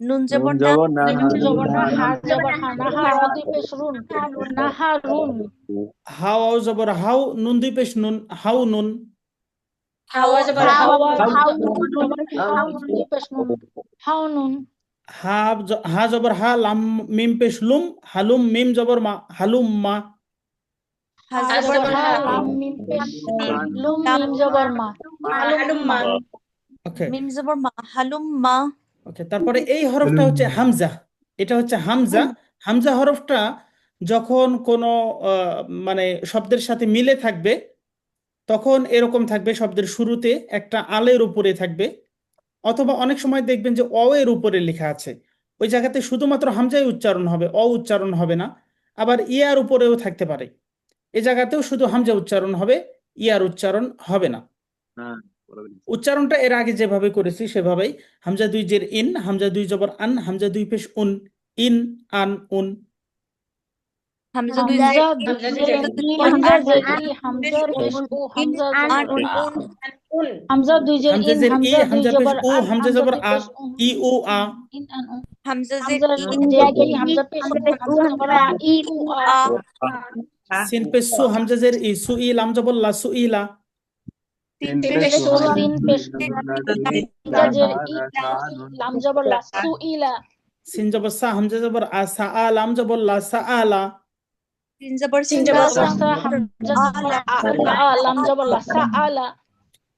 নুন জবর নুন না জবর না নুন জবর না হা জবর হা না হা র দুই পেশ রুন নাহারুন হা ওয়াও জবর হাউ নুন দুই পেশ নুন হাউ নুন হাওয়া জবর হাওয়া নুন দুই পেশ নুন হাউনুন হা জবর হা লাম মিম পেশ লুম হালুম মিম জবর মা হালুম মা হা হা জবর জবর হা লাম মিম পেশ লুম মিম জবর মা হালুম মা ওকে মিম জবর মা হালুম মা ওকে তারপরে এই হরফটা হচ্ছে হামজা এটা হচ্ছে হামজা হামজা হরফটা যখন কোনো মানে শব্দের সাথে মিলে থাকবে তখন এরকম থাকবে শব্দের শুরুতে একটা আলের উপরে থাকবে অথবা অনেক সময় দেখবেন যে অ এর উপরে লেখা আছে ওই জায়গাতে শুধুমাত্র হামজাই উচ্চারণ হবে অ উচ্চারণ হবে না আবার ইয়ার উপরেও থাকতে পারে এই জায়গাতেও শুধু হামজা উচ্চারণ হবে ইয়ার উচ্চারণ হবে না উচ্চারণটা এর আগে যেভাবে করেছি সেভাবেই হামজা দুই জের ইন হামজা দুই জবর আন হামজা দুই পেশ উন ইন আন উন হামজা দুই হামজা জের হামজা জেরি হামজার পেশ ও হামজা আন জবর উন হামজা দুই জের হামজা ইন জের ই হামজা দুই হামজা পেশ জবর উ আন হামজা জবর দুই আ পেশ ই উ আ ইন আন উ হামজা হামজা জের জেরি হামজা পেশ ও হামজা জবর আ ই উ আ সিন পেশ সু হামজা জের ই সু ই লাম জবর লা সু ই লা তিন পেশ সিন পেশ হামজা জের ই লাম জবর লা সু ইলা সিন জবর সা হামজা জবর আ সা আ লাম জবর লা সা আ লা তিন জবর সিন জবর সা হামজা জবর আ লাম জবর লা সা আলা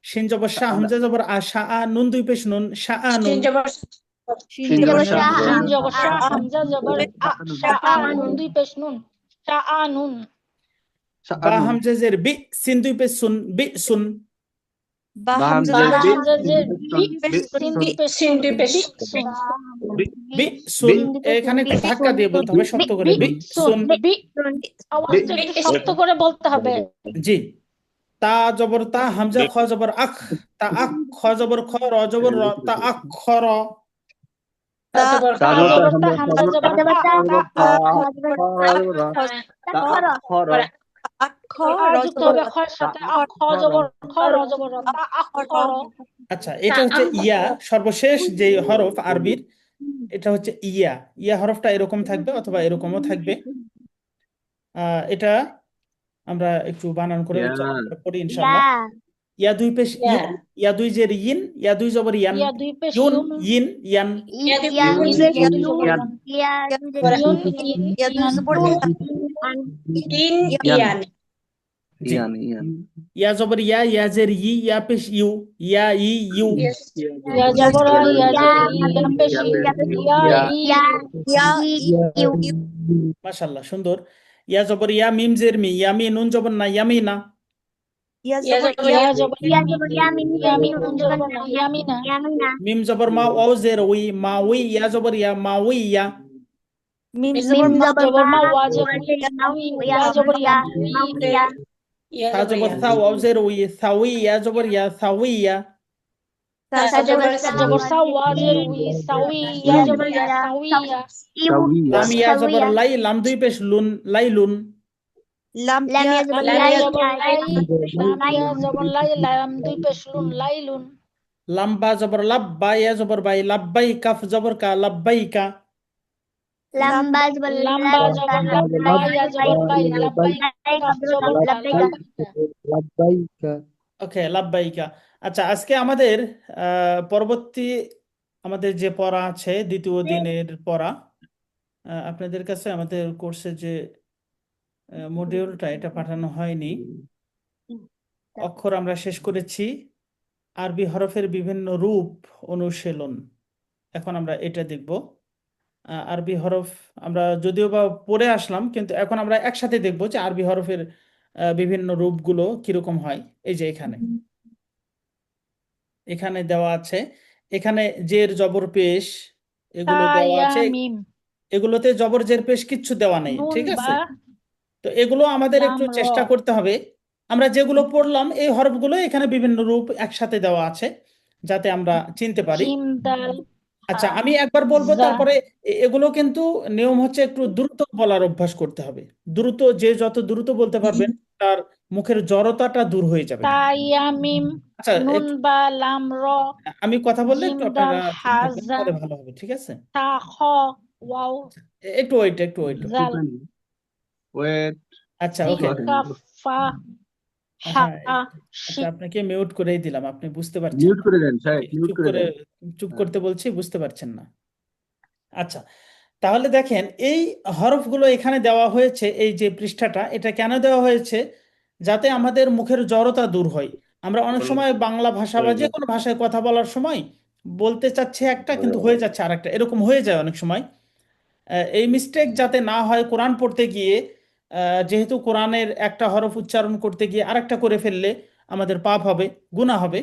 শিন জবর শা হামজা জবর আ শা আ নুন দুই পেশ নুন শা আ নুন শিন জবর সিন জবর শা হামজা জবর আ শা আ নুন দুই পেশ নুন শা আ নুন বা হামজা জের বি সিন দুই পেশ সুন বি সুন বা হামজা বা জবর হামজা জের বি সিন দুই পেশ সুন বি সুন এখানে একটু ধাক্কা দিয়ে বলতে হবে শক্ত করে বি সুন বি আওয়াজটা একটু শক্ত করে বলতে হবে জি তা জবর তা হামজা খ জবর আখ তা আখ খ জবর খ র জবর র তা আখ খ র তা জবর তা হামজা জবর খ র যুক্ত হবে খর সাথে খ জবর খ র জবর র তা আখ খ র আচ্ছা এটা হচ্ছে ইয়া সর্বশেষ যে হরফ আরবির এটা হচ্ছে ইয়া ইয়া হরফটা এরকম থাকবে অথবা এরকমও থাকবে এটা আমরা একটু বানান করে উচ্চারণ করে পড়ি ইনশাআল্লাহ ইয়া দুই পেশ ইউ ইয়া দুই জের ইন ইয়া দুই জবর ইয়ান ইয়া দুই পেশ ইউন ইন ইয়ান ইয়া দুই জবর ইয়া জবর ইয়া ইয়া জের ই ইয়া পেশ ইউ ইয়া ই ইউ ইয়া জবর ইয়া জের ইয়া পেশ ইয়া মাশাআল্লাহ সুন্দর ইয়া জবর ইয়া মিম জের মি ইয়ামি নুন জবর না ইয়ামিনা ইয়া জবর নুন জবর না ইয়ামিনা মিম জবর মা ওয়াও জের উই মা উই ইয়া জবর ইয়া মা উই ইয়া মিম জবর মা ওয়া জের ইয়া জবর ইয়া সা জবর সা ওয়াও জের উই সাউই ইয়া জবর ইয়া সাউই ইয়া জবর সা ওয়া জের উই সাউই ইয়া জবর ইয়া সাউইয়া লাম ইয়া জবর লাই লাম দুই পেশ লুন লাইলুন লাম ইয়া জবর লাই লাম দুই পেশ লুন লাইলুন লাম বা জবর লাব বা ইয়া জবর বাই লাব্বাই কাফ জবর কা লাব্বাইকা লাম্বা জবর লাব্বা ইয়া জবর বাই লাব্বাই কাফ জবর কা লাব্বাইকা ওকে লাব্বাইকা আচ্ছা আজকে আমাদের পরবর্তী আমাদের যে পড়া আছে দ্বিতীয় দিনের পড়া আপনাদের কাছে আমাদের কোর্সে যে মডিউলটা এটা পাঠানো হয়নি অক্ষর আমরা শেষ করেছি আরবি হরফের বিভিন্ন রূপ অনুশীলন এখন আমরা এটা দেখব আরবি হরফ আমরা যদিও বা পড়ে আসলাম কিন্তু এখন আমরা একসাথে দেখব যে আরবি হরফের বিভিন্ন রূপগুলো কিরকম হয় এই যে এখানে দেওয়া আছে এখানে জের জবর পেশ এগুলো দেওয়া আছে এগুলোতে জবর জের পেশ কিচ্ছু দেওয়া নেই ঠিক আছে তো এগুলো আমাদের একটু চেষ্টা করতে হবে আমরা যেগুলো পড়লাম এই হরফগুলো এখানে বিভিন্ন রূপ একসাথে দেওয়া আছে যাতে আমরা চিনতে পারি আচ্ছা, আমি একবার বলবো, জা তারপরে এগুলো কিন্তু নিয়ম হচ্ছে একটু দ্রুত বলার অভ্যাস করতে হবে। দ্রুত, যে যত দ্রুত বলতে পারবেন তার মুখের জড়তাটা দূর হয়ে যাবে। তা ইয়া মিম আচ্ছা, নুন বা লাম র আমি কথা বললে জিম একটু দাল আপনারা চুপ হা থাকবেন, জা তাহলে ভালো হবে, ঠিক আছে? তা খ ওয়াও একটু ওয়েট, একটু ওয়েট। জাল Wait. আচ্ছা, সিন ওকে। কাফ ফা হা হ্যাঁ, আচ্ছা, শিন আপনাকে মিউট করেই দিলাম, আপনি বুঝতে পারছেন মিউট না। করে দেন সাহেব, মিউট চুপ করে করে, দেন। চুপ করতে বলছি, বুঝতে পারছেন না। আচ্ছা, তাহলে দেখেন এই হরফগুলো এখানে দেওয়া হয়েছে, এই যে পৃষ্ঠাটা, এটা কেন দেওয়া হয়েছে? যাতে আমাদের মুখের জড়তা দূর হয়। আমরা অনেক সময় বাংলা ভাষা বা যে কোনো ভাষায় কথা বলার সময় বলতে চাচ্ছি একটা, কিন্তু হয়ে যাচ্ছে আরেকটা, এরকম হয়ে যায় অনেক সময়। এই মিস্টেক যাতে না হয় কোরআন পড়তে গিয়ে, যেহেতু কোরআনের একটা হরফ উচ্চারণ করতে গিয়ে আরেকটা করে ফেললে আমাদের পাপ হবে, গুনাহ হবে।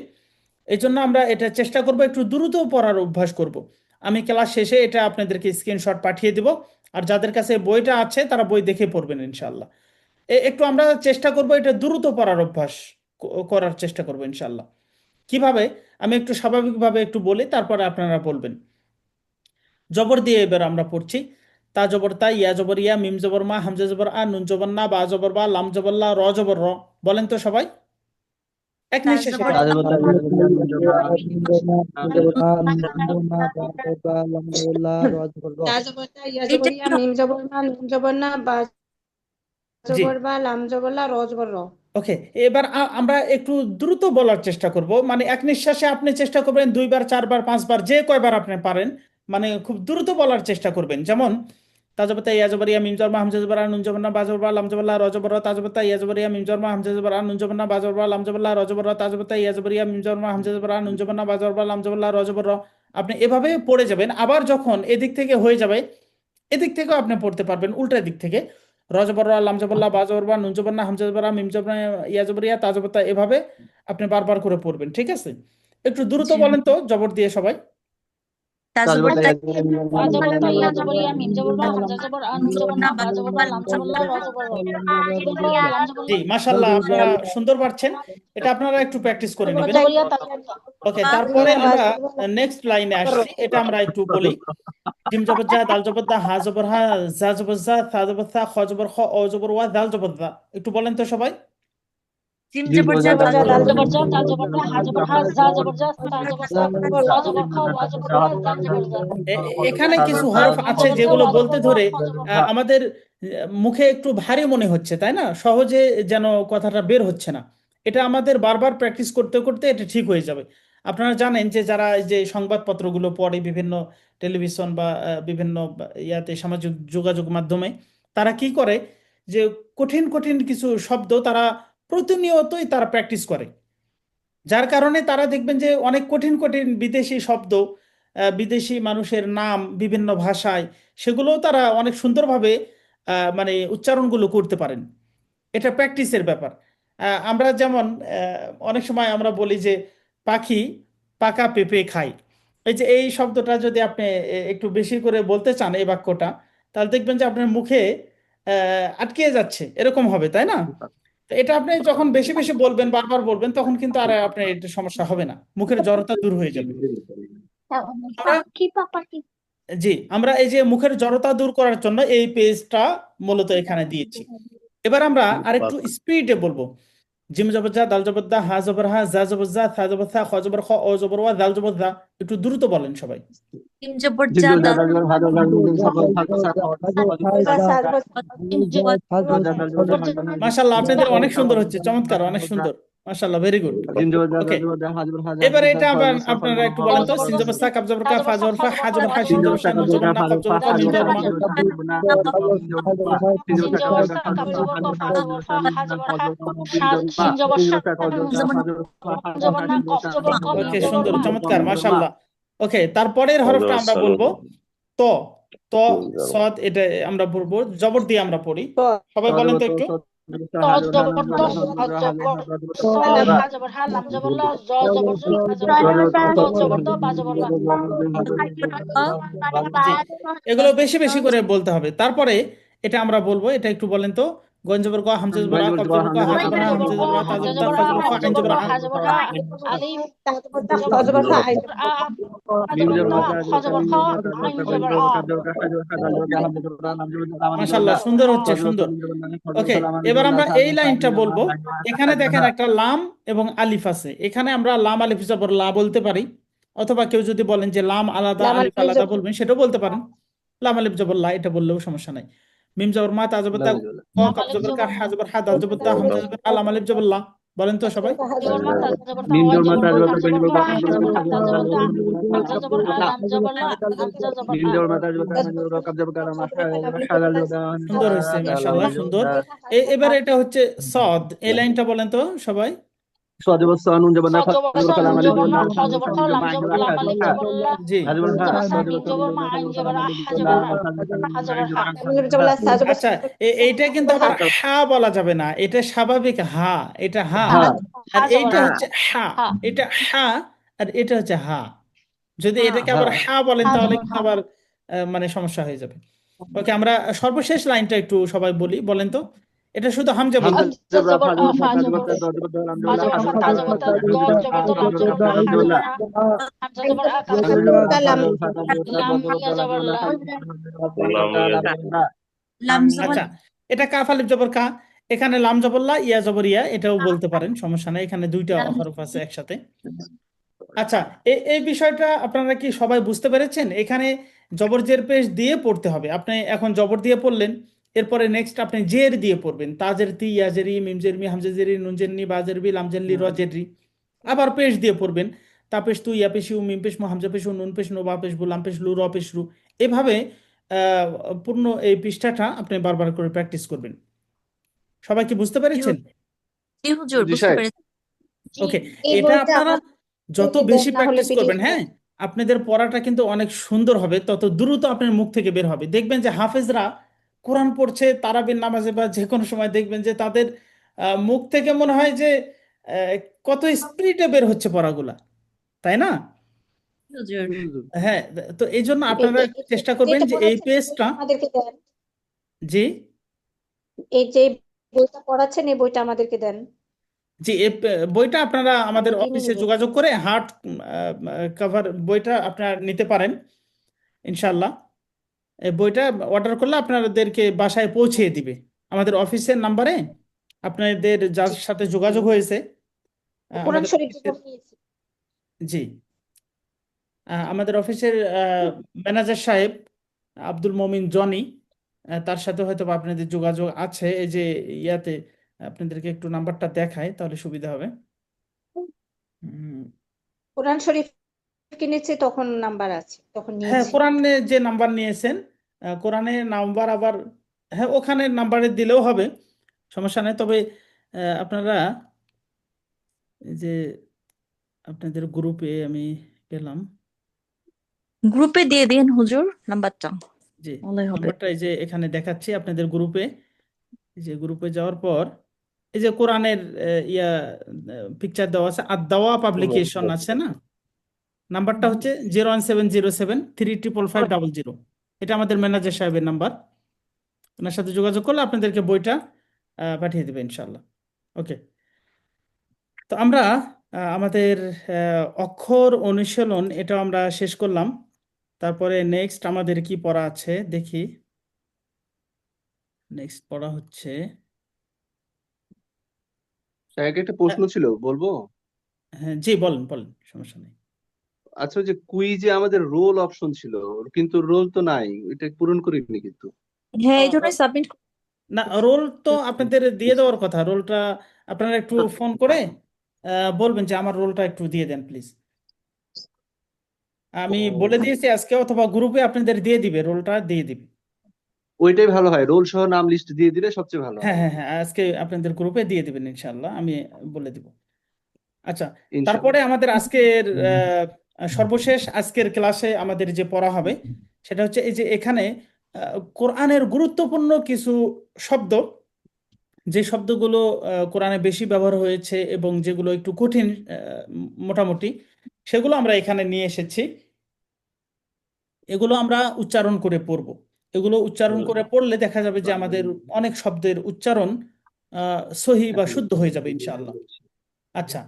এই জন্য আমরা এটা চেষ্টা করব, একটু দ্রুত পড়ার অভ্যাস করব। আমি ক্লাস শেষে এটা আপনাদেরকে স্ক্রিনশট পাঠিয়ে দিব, আর যাদের কাছে বইটা আছে তারা বই দেখে পড়বেন ইনশাল্লাহ। একটু আমরা চেষ্টা করব এটা দ্রুত পড়ার অভ্যাস করার চেষ্টা করব ইনশাল্লাহ। কিভাবে? আমি একটু স্বাভাবিকভাবে একটু বলি, তারপরে আপনারা বলবেন। জবর দিয়ে এবার আমরা পড়ছি। তা জবর তা, ইয়া জবর ইয়া, মিম জবর মা, হামজা জবর আ, নুন জবর না, বা জবর বা, লাম জবর লা, র জবর র। বলেন তো সবাই এক তা নিঃশ্বাসে জবর বলেন। তাজবতা তাজবতা মিম জবর আ, তা জবর তা, ইয়া জবর ইয়া, মিম জবর মা, নুন জবর না, বা জি, জবর বা, লাম জবর লা, র জবর র। ওকে। এবার আমরা একটু দ্রুত বলার চেষ্টা করব, মানে এক নিঃশ্বাসে আপনি চেষ্টা করবেন দুইবার, চারবার, পাঁচবার, যে কয়বার আপনি পারেন, মানে খুব দ্রুত বলার চেষ্টা করবেন। যেমন তাজবতা ইয়া জবর ইয়া, মিম জবর মা, হামজা জবর আ, নুন জবর না, বা জবর বা, লাম জবর লা, র জবর র। তাজবতা ইয়া জবর ইয়া, মিম জবর মা, হামজা জবর আ, নুন জবর না, বা জবর বা, লাম জবর লা, র জবর র। তাজবতা ইয়া জবর ইয়া, মিম জবর মা, হামজা জবর আ, নুন জবর না, বা জবর বা, লাম জবর লা, র জবর র। আপনি এভাবে পড়ে যাবেন। আবার যখন এদিক থেকে হয়ে যাবে, এদিক থেকেও আপনি পড়তে পারবেন উল্টা দিক থেকে। রজবর র, লাম জবর লা, বা জবর বা, নুন জবর না, হামজা জবর আ, মিম জবর না, ইয়া জবর ইয়া, তা জবর তা, এভাবে আপনি বারবার করে পড়বেন, ঠিক আছে? একটু দ্রুত জি বলেন তো জবর দিয়ে সবাই। তা জবর তাজবতা তা, তা জবর তা, ইয়া জবর ইয়া, মিম জবর মা, হামজা জবর আ, নুন জবর না না, বা বা জবর বা, বা লাম লাম জবর লা, র জবর র। জবর র, লাম জবর জি, লা, মাশাল্লাহ, আপনারা সুন্দর পারছেন। এটা আপনারা একটু প্র্যাকটিস করে জবর নেবেন। জবর ইয়া, তা জবর তা। ওকে, বা তারপরে বা আমরা জবর লা, নেক্সট লাইনে আসছি, এটা আমরা একটু বলি। জিম জবর জা, দাল জবর দা, হা জবর হা, জা জবর জা, থা জবর থা, খ জবর খ, অ জবর ওয়া, দাল জবর দা। একটু বলেন তো সবাই। জিম জিম জবর জবর যা জা, জবর দাল দাল জা, জবর দাল দা, জবর মিম জা, তা জবর জবর মা, তা, হা হামজা জবর হা, জবর জা আ, জবর জা, তা জবর তা, র জবর খ, ওয়া জবর ওয়া, জাল জবর জা। এখানে কিছু বা হরফ আ আছে জবর জা, যেগুলো ওয়া বলতে জবর র, ধরে খ জবর খ। আমাদের মুখে একটু ভারী মনে হচ্ছে, তাই না? সহজে যেন কথাটা বের হচ্ছে না। এটা আমাদের বারবার প্র্যাকটিস করতে করতে এটা ঠিক হয়ে যাবে। আপনারা জানেন যে যারা এই যে সংবাদপত্রগুলো পড়ে বিভিন্ন টেলিভিশন বা বিভিন্ন ইয়াতে সামাজিক যোগাযোগ মাধ্যমে, তারা কি করে যে কঠিন কঠিন কিছু শব্দ তারা প্রতিনিয়তই তারা প্র্যাকটিস করে। যার কারণে তারা দেখবেন যে অনেক কঠিন কঠিন বিদেশি শব্দ, বিদেশি মানুষের নাম বিভিন্ন ভাষায়, সেগুলোও তারা অনেক সুন্দরভাবে মানে উচ্চারণগুলো করতে পারেন। এটা প্র্যাকটিসের ব্যাপার। আমরা যেমন অনেক সময় আমরা বলি যে পাখি পাকা পেঁপে খায়। এই যে এই শব্দটা যদি আপনি একটু বেশি করে বলতে চান এই বাক্যটা, তাহলে দেখবেন যে আপনার মুখে আটকে যাচ্ছে, এরকম হবে, তাই না? তো এটা আপনি যখন বেশি বেশি বলবেন, বারবার বলবেন, তখন কিন্তু আর আপনার এটা সমস্যা হবে না, মুখের জড়তা দূর হয়ে যাবে। আমরা পাখি পাখি। জি, আমরা এই যে মুখের জড়তা দূর করার জন্য এই পেজটা মূলত এখানে দিয়েছি। এবার আমরা আরেকটু স্পিডে বলবো। জিম জবর জা, দাল জবর দা, হা জবর হা, জা জবর জা, থা জবর থা, খ জবর খ, অ জবর ওয়া, দাল জবর দা। একটু দ্রুত বলেন সবাই। জিম জবর জিম যা জবর জা, দাল দাল জবর হা, জবর মিম জবর সা, জবর থা, সা, খ জবর বা সা, সা জবর জিম জ জা, দাল জবর জা, হা, জবর মাশাল্লাহ, মিম আপনাদের জবর অনেক সা, সুন্দর জবর হচ্ছে, সা, চমৎকার, জবর অনেক সা, সুন্দর, মাশাল্লাহ, ভেরি গুড। জিম জবর জা, ওকে, দাল জবর দা, হা জবর হা, জা এবারে জবর এটা সা, আবার জবর সা, খ আপনারা জবর খ, একটু অ বলেন জবর তো। খ, জবর সিন দস, জবর সা, কাপ জবর তা কা, ফা জবর সা, জবর খ ফা, হা জবর খ, জবর হা, জিম সিন জবর জবর সা, সা, কাপ নুন জবর জবর কা, না, ফা কব জবর জবর ফা, ক, হা মিম জবর জবর হা, মা। জিম জবর সা, জবর না, খ জবর খ, মিম জবর ফা, সিন জবর সিন সা, কাপ জবর জবর সা, কা, কাপ জবর জবর হা, ক, জবর ফা হা, জিম জবর জবর ফা, সা, জবর হা না, জবর খ হা, জবর খ, মিম জবর ফা, সিন জবর জিম সা, জবর সা, খ জবর সা, যেমন হা জবর খ, হা নুন জবর জবর হা, না, সিন জবর কফ সা, জবর ক, জবর না, মিম ওকে, খ জবর জবর সুন্দর, মা। খ, খ, চমৎকার, মিম জবর মা। মাশাল্লাহ। ওকে, তারপরের হরফটা আমরা বলবো ত। ত, সদ, এটা আমরা পড়বো, জবর দিয়ে আমরা পড়ি। ত সবাই ত বলেন জবর তো ত, একটু। স জবর সা, ত হা জবর হা, নাম জবর ত, জবর হ, স জবর হা, জবর জবর হা, জবর স, হা, জবর হা জবর হা, লাম জবর ল, জ জবর জ, তা জবর জ, ত জবর ত, বা জবর বা। জি, এগুলো বেশি বেশি করে বলতে হবে। তারপরে এটা আমরা বলবো, এটা একটু বলেন তো। গঞ্জ জবর গ, হামজা জবর আ, কফ জবর ক, হা জবর হা, হামজা জবর আ, তা জবর তা, ফা জবর ফা, আইন জবর আ। আলিফ তা জবর তা, খ জবর খ, আইন জবর আ, হা জবর তা, খ জবর খ, আইন জবর আ। মাশাআল্লাহ, সুন্দর হচ্ছে, সুন্দর। ওকে, এবার আমরা এই লাইনটা বলবো। এখানে দেখেন একটা লাম এবং আলিফ আছে। এখানে আমরা লাম আলিফ জবর লা বলতে পারি, অথবা কেউ যদি বলেন যে লাম আলাদা লাম আলিফ আলিফ আলাদা জবর বলবেন, সেটাও বলতে পারেন। লাম আলিফ জবর লা এটা বললেও সমস্যা নাই। মিম জবর মা, তা জবর তা, ক লাম কাফ আলিফ জবর কা, জবর হা জবর হা, দাল জবর দা, হামজা জবর আ, লাম আলিফ জবর লা। বলেন তো সবাই। জবর মা, তা জবর তা, ওয়াই জবর মা, কাফ জবর কা, হা জবর হা, দাল জবর দা, হামজা জবর আ, লাম জবর লা, হামজা জবর আ। সুন্দর হয়েছে, মাশাআল্লাহ, সুন্দর। এবার এটা হচ্ছে সদ। এই লাইনটা বলেন তো সবাই। স জবর স, নুন জবর না, খ জবর খ, লাম আলিফ জবর লা, জি, নুন জবর সা, মিম জবর মা, আইন জবর আ, হা জবর হা। লাম আলিফ জবর লা, সা জবর আচ্ছা, এইটা কিন্তু আবার হা বলা যাবে না, এটা স্বাভাবিক হা, এটা হা। হা আর জবর এইটা হা। হচ্ছে হা, হা এটা হা, আর এটা হচ্ছে হা। যদি হা এটাকে আবার হা বলেন হা তাহলে জবর কিন্তু হা। আবার মানে সমস্যা হয়ে যাবে। ওকে, আমরা সর্বশেষ লাইনটা একটু সবাই বলি, বলেন তো। এটা শুধু হামজা বলবেন। হামজা জবর আ, ফা জবর ফা জবর ফা, তা জবর তা, দ জবর দ, লাম জবর না, হা জবর আ, হামজা জবর আ, কাফ জবর জবর তা, লাম লাম, ইয়া জবর লা। লাম জবর আচ্ছা, এটা কাফ আলিফ জবর কা, এখানে লাম জবর লা, ইয়া জবর ইয়া, এটাও বলতে পারেন, সমস্যা নাই। এখানে দুইটা লাম হরফ আছে একসাথে। আচ্ছা, এই বিষয়টা আপনারা কি সবাই বুঝতে পেরেছেন? এখানে জবর জের পেশ দিয়ে পড়তে হবে। আপনি এখন জবর দিয়ে পড়লেন, এরপরে নেক্সট আপনি জের দিয়ে পড়বেন। তাজের তি, ইয়াজের ই, মিম জের মি, হামজা জের ই, নুন জের নি, বা জের বি, লাম জের লি, র জের রি। আবার পেশ দিয়ে পড়বেন। তা পেশ তু, ইয়া পেশ ইউ, মিম পেশ মু, হামজা পেশ উ, নুন পেশ নু, বা পেশ বু, লাম পেশ লু, র পেশ রু। এভাবে আহ, পূর্ণ এই পৃষ্ঠাটা আপনি বারবার করে প্র্যাকটিস করবেন। সবাই কি বুঝতে পেরেছেন? জি হুজুর, বুঝতে পেরেছি। ওকে, এই এটা বইটা আপনারা যত আমাদেরকে দেন, বেশি না হলে প্র্যাকটিস করবেন, পিডিএফ হ্যাঁ, আপনাদের পড়াটা কিন্তু অনেক সুন্দর হবে, তত দ্রুত আপনার মুখ থেকে বের হবে। দেখবেন যে হাফেজরা কোরআন পড়ছে তারাবির নামাজে বা যে কোনো সময়, দেখবেন যে তাদের মুখ থেকে মনে হয় যে আহ, কত স্পিডে বের হচ্ছে পড়াগুলা, তাই না? হুজুর, হ্যাঁ, তো এই জন্য আপনারা চেষ্টা করবেন যেটা যে এই পড়াচ্ছেন এই পেজটা। বইটা আমাদেরকে দেন। জি, এই যে বইটা পড়াচ্ছেন এই বইটা আমাদেরকে দেন, জি, এই বইটা আপনারা আমাদের আমরা কিনে অফিসে নিব। যোগাযোগ করে হার্ড কভার বইটা আপনারা নিতে পারেন ইনশাল্লাহ। এই বইটা অর্ডার করলে আপনাদেরকে বাসায় পৌঁছে দিবে আমাদের অফিসের নাম্বারে। আপনাদের যার সাথে যোগাযোগ হয়েছে কোরআন আমাদের শরীফ অফিসের, নিয়েছি। জি, আমাদের অফিসের ম্যানেজার সাহেব আব্দুল মমিন জনি, তার সাথে হয়তো বা আপনাদের যোগাযোগ আছে। এই যে ইয়াতে আপনাদেরকে একটু নাম্বারটা দেখায় তাহলে সুবিধা হবে। উম, কোরআন শরীফ কিনেছি তখন নাম্বার আছে, তখন হ্যাঁ, নিয়েছি। কোরআনে যে নাম্বার নিয়েছেন, কোরআনের নাম্বার আবার, হ্যাঁ, ওখানে নাম্বারে দিলেও হবে, সমস্যা নেই। তবে আপনারা এই যে আপনাদের গ্রুপে আমি পেলাম, গ্রুপে দিয়ে দিন হুজুর নাম্বারটা, যে ভালোই হবে। নাম্বারটা এই যে এখানে দেখাচ্ছি আপনাদের গ্রুপে। এই যে গ্রুপে যাওয়ার পর এই যে কোরআনের ইয়া পিকচার দেওয়া আছে, আর দেওয়া পাবলিকেশন আছে না, নাম্বারটা হচ্ছে 01707 35550। এটা আমাদের ম্যানেজার সাহেবের নাম্বার। ওনার সাথে যোগাযোগ করলে আপনাদেরকে বইটা পাঠিয়ে দেবে ইনশাল্লাহ। ওকে, তো আমরা আমাদের অক্ষর অনুশীলন এটা আমরা শেষ করলাম। তারপরে নেক্সট আমাদের কি পড়া আছে দেখি। নেক্সট পড়া হচ্ছে, স্যার একটা প্রশ্ন ছিল, বলবো? হ্যাঁ, জি, বলেন বলেন, সমস্যা নেই। আচ্ছা, ওই যে কুইজে আমাদের রোল অপশন ছিল, কিন্তু রোল তো নাই, এটা পূরণ করিনি কিন্তু। হ্যাঁ, এই জন্য সাবমিট। না, রোল তো আপনাদের দিয়ে দেওয়ার কথা। রোলটা আপনারা একটু ফোন করে বলবেন যে আমার রোলটা একটু দিয়ে দেন প্লিজ। আমি বলে দিয়েছি আজকে, অথবা গ্রুপে আপনাদের দিয়ে দিবে, রোলটা দিয়ে দিবে। ওইটাই ভালো হয়, রোল সহ নাম লিস্ট দিয়ে দিলে সবচেয়ে ভালো হ্যাঁ হয়। হ্যাঁ হ্যাঁ, আজকে আপনাদের গ্রুপে দিয়ে দিবেন ইনশাল্লাহ, আমি বলে দিব। আচ্ছা, ইনশাআল্লাহ। তারপরে আমাদের আজকের সর্বশেষ আজকের ক্লাসে আমাদের যে পড়া হবে সেটা হচ্ছে এই যে এখানে কোরআনের গুরুত্বপূর্ণ কিছু শব্দ, যে শব্দগুলো কোরআনে বেশি ব্যবহার হয়েছে এবং যেগুলো একটু কঠিন মোটামুটি, সেগুলো আমরা এখানে নিয়ে এসেছি। এগুলো আমরা উচ্চারণ করে পড়ব। এগুলো উচ্চারণ করে পড়লে দেখা যাবে যে আমাদের অনেক শব্দের উচ্চারণ সহি বা শুদ্ধ হয়ে যাবে ইনশাআল্লাহ। আচ্ছা,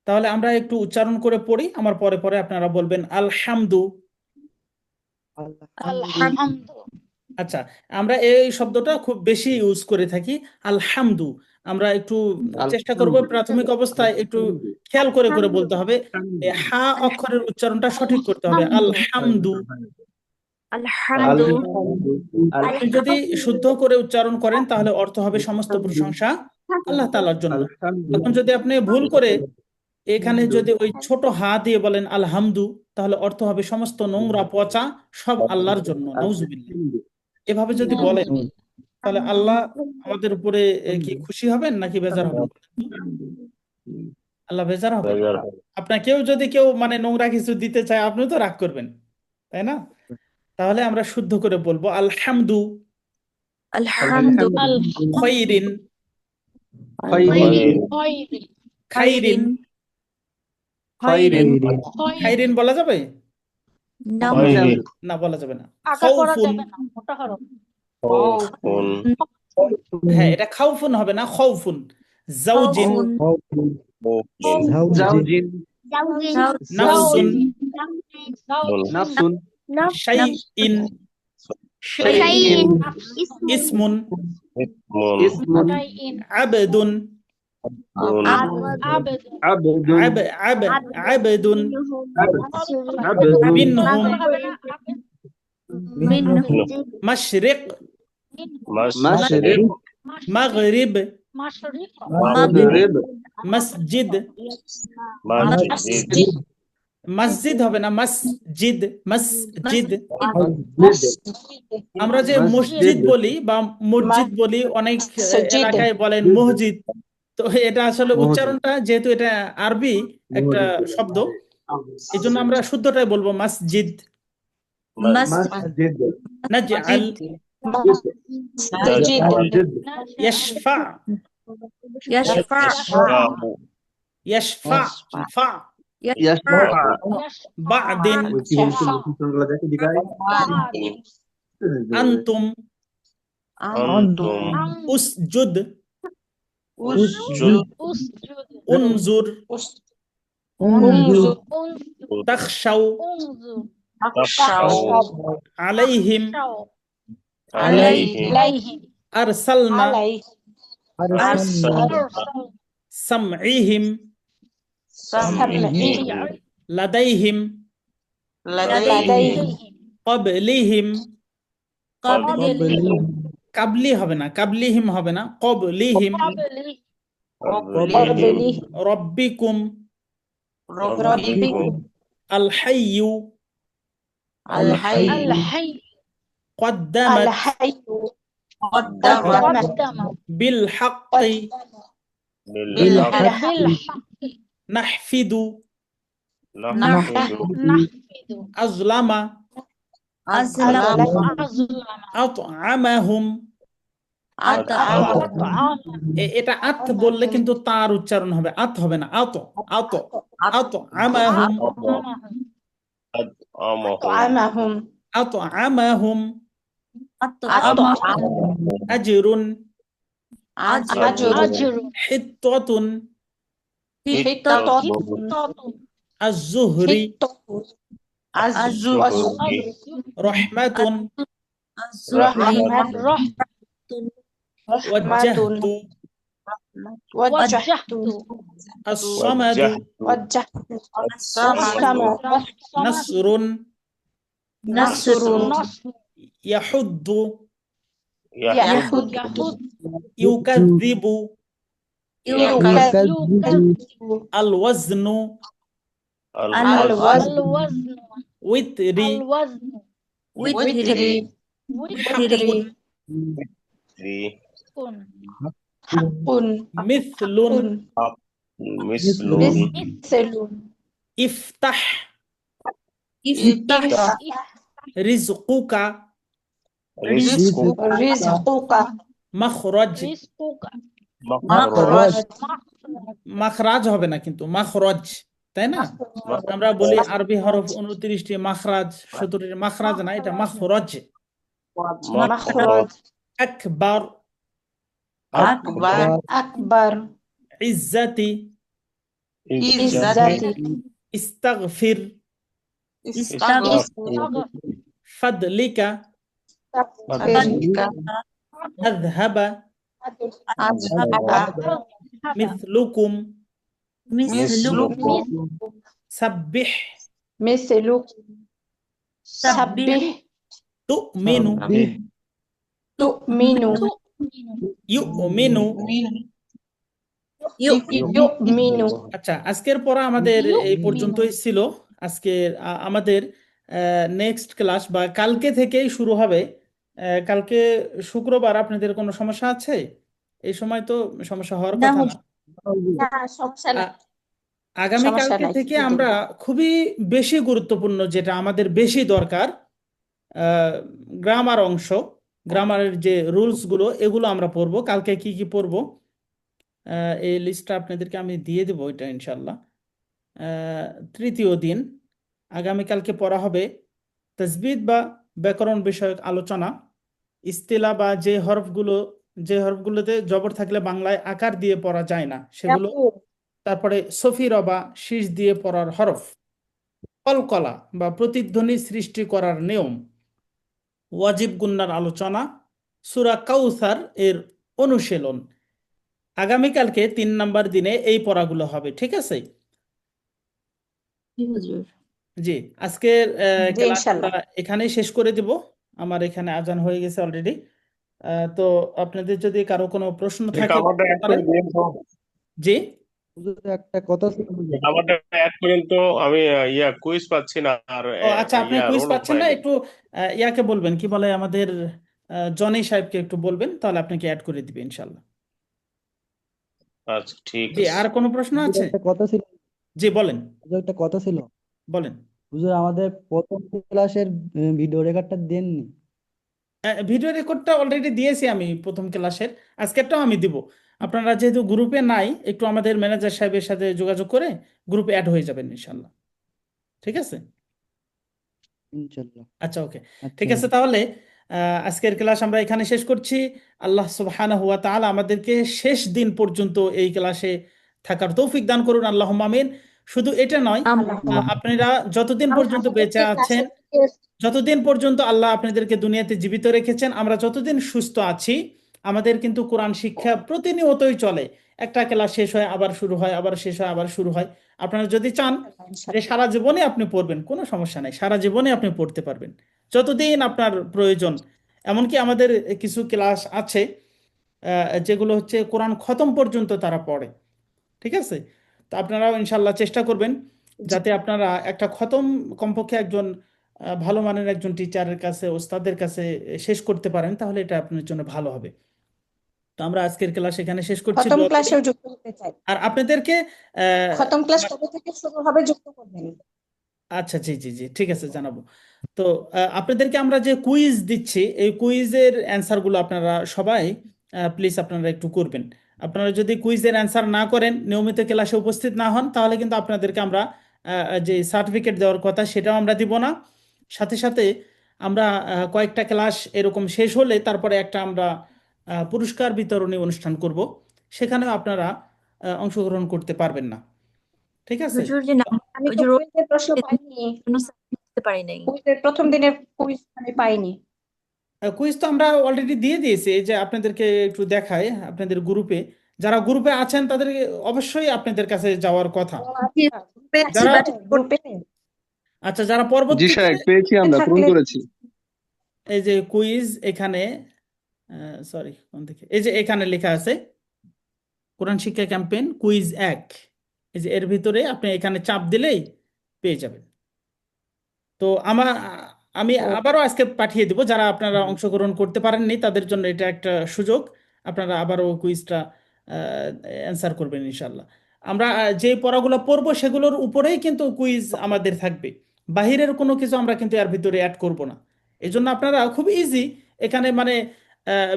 তাহলে আমরা একটু উচ্চারণ করে পড়ি, আমার পরে পরে আপনারা বলবেন আলহামদু। আলহামদু আচ্ছা, আমরা এই শব্দটা খুব বেশি ইউজ করে থাকি, আলহামদু। আমরা একটু চেষ্টা করব প্রাথমিক অবস্থায় একটু খেয়াল করে করে বলতে হবে, এই হা অক্ষরের উচ্চারণটা সঠিক করতে হবে, আলহামদু। আলহামদু আপনি যদি শুদ্ধ করে উচ্চারণ করেন তাহলে অর্থ হবে সমস্ত প্রশংসা আল্লাহ তাআলার জন্য। এখন যদি আপনি ভুল করে এখানে যদি ওই ছোট হা দিয়ে বলেন আলহামদু, তাহলে অর্থ হবে সমস্ত নোংরা পচা সব আল্লাহর জন্য, নাউজুবিল্লাহ। এভাবে যদি বলেন তাহলে আল্লাহ আমাদের উপরে কি খুশি হবেন নাকি বেজার হবেন? আল্লাহ বেজার হবে। আপনার কেউ মানে নোংরা কিছু দিতে চায়, আপনিও তো রাগ করবেন, তাই না? তাহলে আমরা শুদ্ধ করে বলবো আলহামদু আলহামদু খাইরিন। খাইরিন খাইরিন খাইরিন বলা যাবে না না? বলা যাবে না। আঁকা করা খাউফুন, যাবে না, মোটা হরফ। হ্যাঁ এটা খাউফুন হবে না, খাউফুন। জাউজিন, জাউজিন নাফসুন, নাফসুন শাইইন, শাইইন ইসমুন, ইসমুন আবদুন, আবদুন আবদুন, আবদুন মিনহুম, মিনহু মাশরিক, মাশরিক মাগরিব, মাশরিক মাগরিব মসজিদ। মসজিদ মসজিদ হবে না, মসজিদ, মসজিদ। আমরা যে মসজিদ বলি বা মসজিদ বলি, অনেক এলাকায় বলেন মসজিদ। তো এটা আসলে উচ্চারণটা, যেহেতু এটা আরবি একটা শব্দ, এই জন্য আমরা শুদ্ধটাই বলবো মসজিদ। মসজিদ নাজআল, ইয়াশফা, ইয়াশফা ইয়াশফা, ফা, ইয়াশফা বাদিন, আনতুম, উসজুদ, উনজুর, তাখশাউ, আলাইহিম, আরসালনা, সামঈহিম, লাদাইহিম, ক্বাবলিহিম, কাবলি হবে না, কাবলিহিম হবে না, ক্বাবলিহিম, রব্বিকুম, আল হাইয়্যু, قدمت বিল হাক্কি, নাহফিদু, আযলামা, আতআমাহুম। এটা আত বললে কিন্তু তার উচ্চারণ হবে, আত হবে না, আত, আত, আতআমাহুম, আতআমাহুম, আজরুন, হিত্তাতুন, আয-যুহরি, রহমাতুন, ওয়াজ্জাহতু, as-samadu, nasrun, yahuddu, yukazzibu, al-waznu, witri, mithlun, iftah, rizquka, মাখরাজ, মাখরাজ হবে না কিন্তু মাখরাজ, তাই না? আমরা বলি আরবি হরফ 29টি, মাখরাজ 17টি, মাখরাজ না, এটা মাখরাজ। مخرج أكبر أكبر أكبر عزتي عزتي استغفر استغفر فضلك فضلك أذهب أذهب مثلكم مثلكم سبح مثلك سبح تؤمن تؤمن يؤمن يؤمن আচ্ছা, আজকের পড়া আমাদের এই পর্যন্তই ছিল। আজকে আমাদের নেক্সট ক্লাস বা কালকে থেকেই শুরু হবে। কালকে শুক্রবার, আপনাদের কোনো সমস্যা আছে? এই সময় তো সমস্যা হওয়ার না কথা না। না সমস্যা নাই আগামী সমস্যা কালকে নাই থেকে ছুটি আমরা দেব। খুবই বেশি গুরুত্বপূর্ণ, যেটা আমাদের বেশি দরকার, গ্রামার অংশ, গ্রামারের যে রুলস গুলো, এগুলো আমরা পড়বো। কালকে কি কি পড়বো এই লিস্টটা আপনাদেরকে আমি দিয়ে দেবো, এটা ইনশাল্লাহ। তৃতীয় দিন আগামীকালকে পড়া হবে তাজবিদ বা ব্যাকরণ বিষয়ক আলোচনা, ইস্তিলা বা যে হরফগুলোতে জবর থাকলে বাংলায় আকার দিয়ে পড়া যায় না সেগুলো, তারপরে সফিরা বা শীষ দিয়ে পড়ার হরফ, কলকলা বা প্রতিধ্বনি সৃষ্টি করার নিয়ম, ওয়াজিব গুন্নার আলোচনা, সূরা কাউসার এর অনুশীলন। আগামীকালকে 3 নাম্বার দিনে এই পড়াগুলো হবে, ঠিক আছে? হুজুর। জি, আজকের জি ক্লাস ইনশাল্লাহ আমরা এখানেই শেষ করে দিব। আমার এখানে আজান হয়ে গেছে অলরেডি। তো আপনাদের যদি কারো কোনো প্রশ্ন থাকে আমারটা করতে অ্যাড পারেন। করে দিন তো। জি, হুজুর একটা কথা ছিল হুজুর। আমারটা অ্যাড করেন তো, আমি কুইজ পাচ্ছি না আর ও আচ্ছা, আপনি কুইজ রোলও পাচ্ছেন না, পাইনি। একটু ইয়াকে বলবেন, কি বলে, আমাদের জনি সাহেবকে একটু বলবেন, তাহলে আপনাকে অ্যাড করে দিবে ইনশাল্লাহ। আচ্ছা ঠিক জি, আছে। আর কোনো প্রশ্ন হুজুর আছে? একটা কথা ছিল জি বলেন, হুজুর একটা কথা ছিল বলেন। হুজুর, আমাদের প্রথম ক্লাসের ভিডিও রেকর্ডটা দেননি। ভিডিও রেকর্ডটা অলরেডি দিয়েছি আমি প্রথম ক্লাসের, আজকেরটাও আমি দিব। আপনারা যেহেতু গ্রুপে নাই, একটু আমাদের ম্যানেজার সাহেবের সাথে যোগাযোগ করে গ্রুপে অ্যাড হয়ে যাবেন ইনশাল্লাহ, ঠিক আছে? ইনশাল্লাহ। আচ্ছা, ওকে, আচ্ছা ঠিক আছে। হুজুর। তাহলে আজকের ক্লাস আমরা এখানে শেষ করছি। আল্লাহ সুবহানাহু ওয়া তাআলা আমাদেরকে শেষ দিন পর্যন্ত এই ক্লাসে থাকার তৌফিক দান করুন, আল্লাহুম্মা আমিন। শুধু এটা নয়, আল্লাহুম্মা আপনারা যতদিন পর্যন্ত বেঁচে আমাদেরকে আছেন, যতদিন পর্যন্ত আল্লাহ আপনাদেরকে দুনিয়াতে জীবিত রেখেছেন, আমরা যতদিন সুস্থ আছি, আমাদের কিন্তু কোরআন শিক্ষা প্রতিনিয়তই চলে। একটা ক্লাস শেষ হয় আবার শুরু হয়, আবার শেষ হয় আবার শুরু হয়। আপনারা যদি চান যে সারা জীবনে আপনি পড়বেন, কোনো সমস্যা নাই, সারা জীবনে আপনি পড়তে পারবেন যতদিন আপনার প্রয়োজন। এমনকি আমাদের কিছু ক্লাস আছে যেগুলো হচ্ছে কোরআন খতম পর্যন্ত তারা পড়ে, ঠিক আছে? তো আপনারাও ইনশাল্লাহ চেষ্টা করবেন যাতে আপনারা একটা খতম কমপক্ষে একজন ভালো মানের একজন টিচারের কাছে, ওস্তাদের কাছে শেষ করতে পারেন, তাহলে এটা আপনার জন্য ভালো হবে। তো আমরা আজকের ক্লাস এখানে শেষ করছি, খতম দোয়া করি। ক্লাসেও যুক্ত হতে চাই আর আপনাদেরকে খতম ক্লাস কবে থেকে শুরু হবে যুক্ত করবেন আচ্ছা, জি জি জি, ঠিক আছে, জানাবো। তো আপনাদেরকে আমরা যে কুইজ দিচ্ছি, এই কুইজের অ্যান্সারগুলো আপনারা সবাই প্লিজ আপনারা একটু করবেন। আপনারা যদি কুইজের অ্যান্সার না করেন, নিয়মিত ক্লাসে উপস্থিত না হন, তাহলে কিন্তু আপনাদেরকে আমরা যে সার্টিফিকেট দেওয়ার কথা সেটাও আমরা দিব না। সাথে সাথে আমরা কয়েকটা ক্লাস এরকম শেষ হলে তারপরে একটা আমরা পুরস্কার বিতরণী অনুষ্ঠান করব, সেখানেও আপনারা অংশগ্রহণ করতে পারবেন না, ঠিক আছে? হুজুর যে আমি তো যে রোল কুইজের প্রশ্ন পাইনি দিতে পারি নাই। কুইজের প্রথম দিনের কুইজ আমি পাইনি কুইজ তো আমরা অলরেডি দিয়ে দিয়েছি, এই যে আপনাদেরকে একটু দেখায় আপনাদের গ্রুপে, যারা গ্রুপে আছেন তাদের অবশ্যই আপনাদের কাছে যাওয়ার কথা। আচ্ছা যারা গ্রুপে আচ্ছা, যারা জি পরবর্তীতে, সাহেব পেয়েছি, আমরা পূরণ থাকলে করেছি। এই যে কুইজ এখানে, সরি কোন থেকে, এই যে এখানে লেখা আছে কোরআন শিক্ষা ক্যাম্পেইন কুইজ 1, এই যে এর ভিতরে আপনি এখানে চাপ দিলেই পেয়ে যাবেন। তো আমি আবারও আজকে পাঠিয়ে দেব, যারা আপনারা অংশগ্রহণ করতে পারেননি তাদের জন্য এটা একটা সুযোগ, আপনারা আবারও কুইজটা অ্যান্সার করবেন ইনশাল্লাহ। আমরা যে পড়াগুলো পড়বো সেগুলোর উপরেই কিন্তু কুইজ আমাদের থাকবে, বাহিরের কোনো কিছু আমরা কিন্তু এর ভিতরে অ্যাড করব না। এই জন্য আপনারা খুব ইজি, এখানে মানে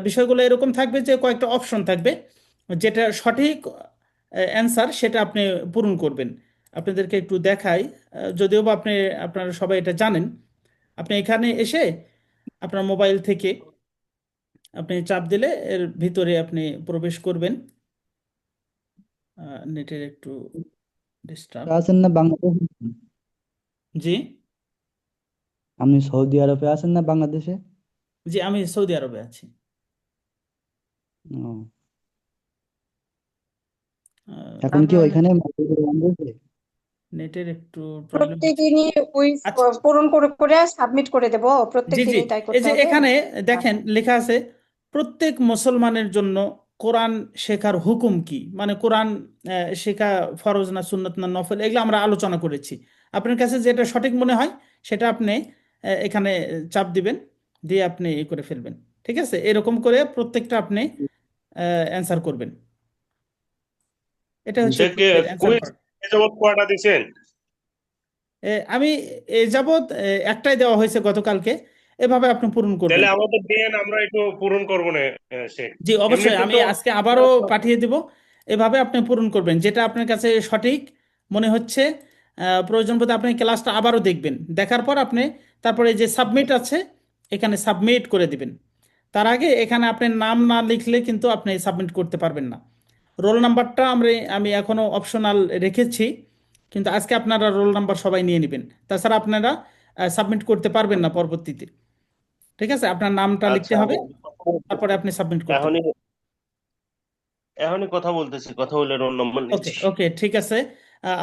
বিষয়গুলো এরকম থাকবে যে কয়েকটা অপশন থাকবে, যেটা সঠিক অ্যান্সার সেটা আপনি পূরণ করবেন। আপনাদেরকে একটু দেখাই, যদিও বা আপনারা সবাই এটা জানেন। আপনি এখানে এসে আপনার মোবাইল থেকে আপনি চাপ দিলে এর ভিতরে আপনি প্রবেশ করবেন। নেটের একটু ডিস্টার্ব। আছেন না বাংলাদেশে? জি আপনি সৌদি আরবে আছেন না বাংলাদেশে? জি, আমি সৌদি আরবে আছি। ও, এখন কি আপনার ওইখানে মাদ্রাসা বন্ধ হয়েছে? নেটের একটু প্রবলেম হচ্ছে। প্রত্যেকদিনই কুইজ আচ্ছা পূরণ করে করে সাবমিট করে দেব, জি জি, প্রত্যেকদিনই তাই এই করতে যে হবে। এখানে দেখেন লেখা আছে প্রত্যেক মুসলমানের জন্য কোরআন শেখার হুকুম কি, মানে কোরআন শেখা ফরজ না সুন্নত না নফল, এগুলো আমরা আলোচনা করেছি। আপনার কাছে যেটা সঠিক মনে হয় সেটা আপনি এখানে চাপ দিবেন, দিয়ে আপনি করে ফেলবেন। ঠিক আছে, এরকম করে প্রত্যেকটা আপনি অ্যান্সার করবেন। এটা হচ্ছে দেখে কুইজের অ্যান্সার কুইজ পার্ট। যাবত কয়টা দিছেন? আমি এ যাবৎ একটাই দেওয়া হয়েছে গতকালকে, এভাবে আপনি পূরণ করবেন। তাহলে আমাদের দেন, আমরা একটু পূরণ করবো না শেখ? জি অবশ্যই, এমনিতে আমি তো আজকে আবারও পাঠিয়ে দিব। এভাবে আপনি পূরণ করবেন যেটা আপনার কাছে সঠিক মনে হচ্ছে। প্রয়োজন বোধে আপনি ক্লাসটা আবারও দেখবেন, দেখার পর আপনি তারপরে যে সাবমিট আছে এখানে সাবমিট করে দিবেন। তার আগে এখানে আপনার নাম না লিখলে কিন্তু আপনি সাবমিট করতে পারবেন না। রোল নাম্বারটা আমি এখনো অপশনাল রেখেছি, কিন্তু আজকে আপনারা রোল নাম্বার সবাই নিয়ে নেবেন, তাছাড়া আপনারা সাবমিট করতে পারবেন না পরবর্তীতে। ঠিক আছে, আপনার নামটা লিখতে আচ্ছা, হবে, আমি তারপরে আপনি সাবমিট করতে এখনই পারবেন। এখনই কথা বলতেছি, কথা বলে রোল নম্বর ওকে নিচ্ছি। ওকে, ঠিক আছে।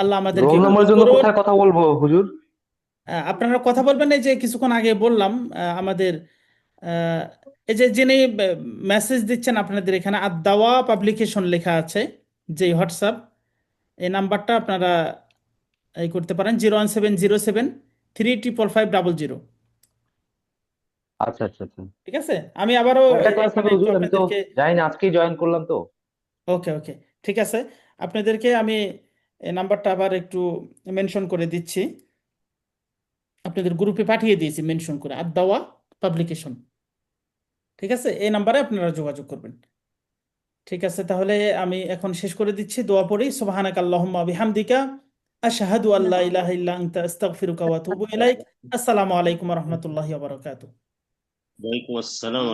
আল্লাহ আমাদেরকে রোল কবুল নম্বরের জন্য করুন। কোথায় কথা বলবো হুজুর? আপনারা কথা বলবেন, এই যে কিছুক্ষণ আগে বললাম আমাদের আহ, এই যে যিনি মেসেজ দিচ্ছেন আপনাদের এখানে আদ-দাওয়া পাবলিকেশন লেখা আছে যে হোয়াটসঅ্যাপ, এই নাম্বারটা আপনারা এই করতে পারেন 01707 35550। আচ্ছা আচ্ছা আচ্ছা। ঠিক আছে, আমি আবারও কয়টা ক্লাস এখানে হবে একটু হুজুর? আমি তো আপনাদেরকে জানি না, আজকেই জয়েন করলাম তো। ওকে ওকে, ঠিক আছে, আপনাদেরকে আমি এই নাম্বারটা আবার একটু মেনশন করে দিচ্ছি, আপনাদের গ্রুপে পাঠিয়ে দিয়েছি মেনশন করে আদ-দাওয়া পাবলিকেশন। ঠিক আছে, এই নাম্বারে আপনারা যোগাযোগ করবেন। ঠিক আছে, তাহলে আমি এখন শেষ করে দিচ্ছি, দোয়া পড়ি। সুবহানাকা আল্লাহুম্মা বিহামদিকা আশহাদু আল্লা ইলাহা ইল্লা আনতা আস্তাগফিরুকা ওয়া আতুবু ইলাইক। আসসালামু আলাইকুম ওয়া রাহমাতুল্লাহি ওয়া বারাকাতুহু। ওয়ালাইকুম আসসালাম।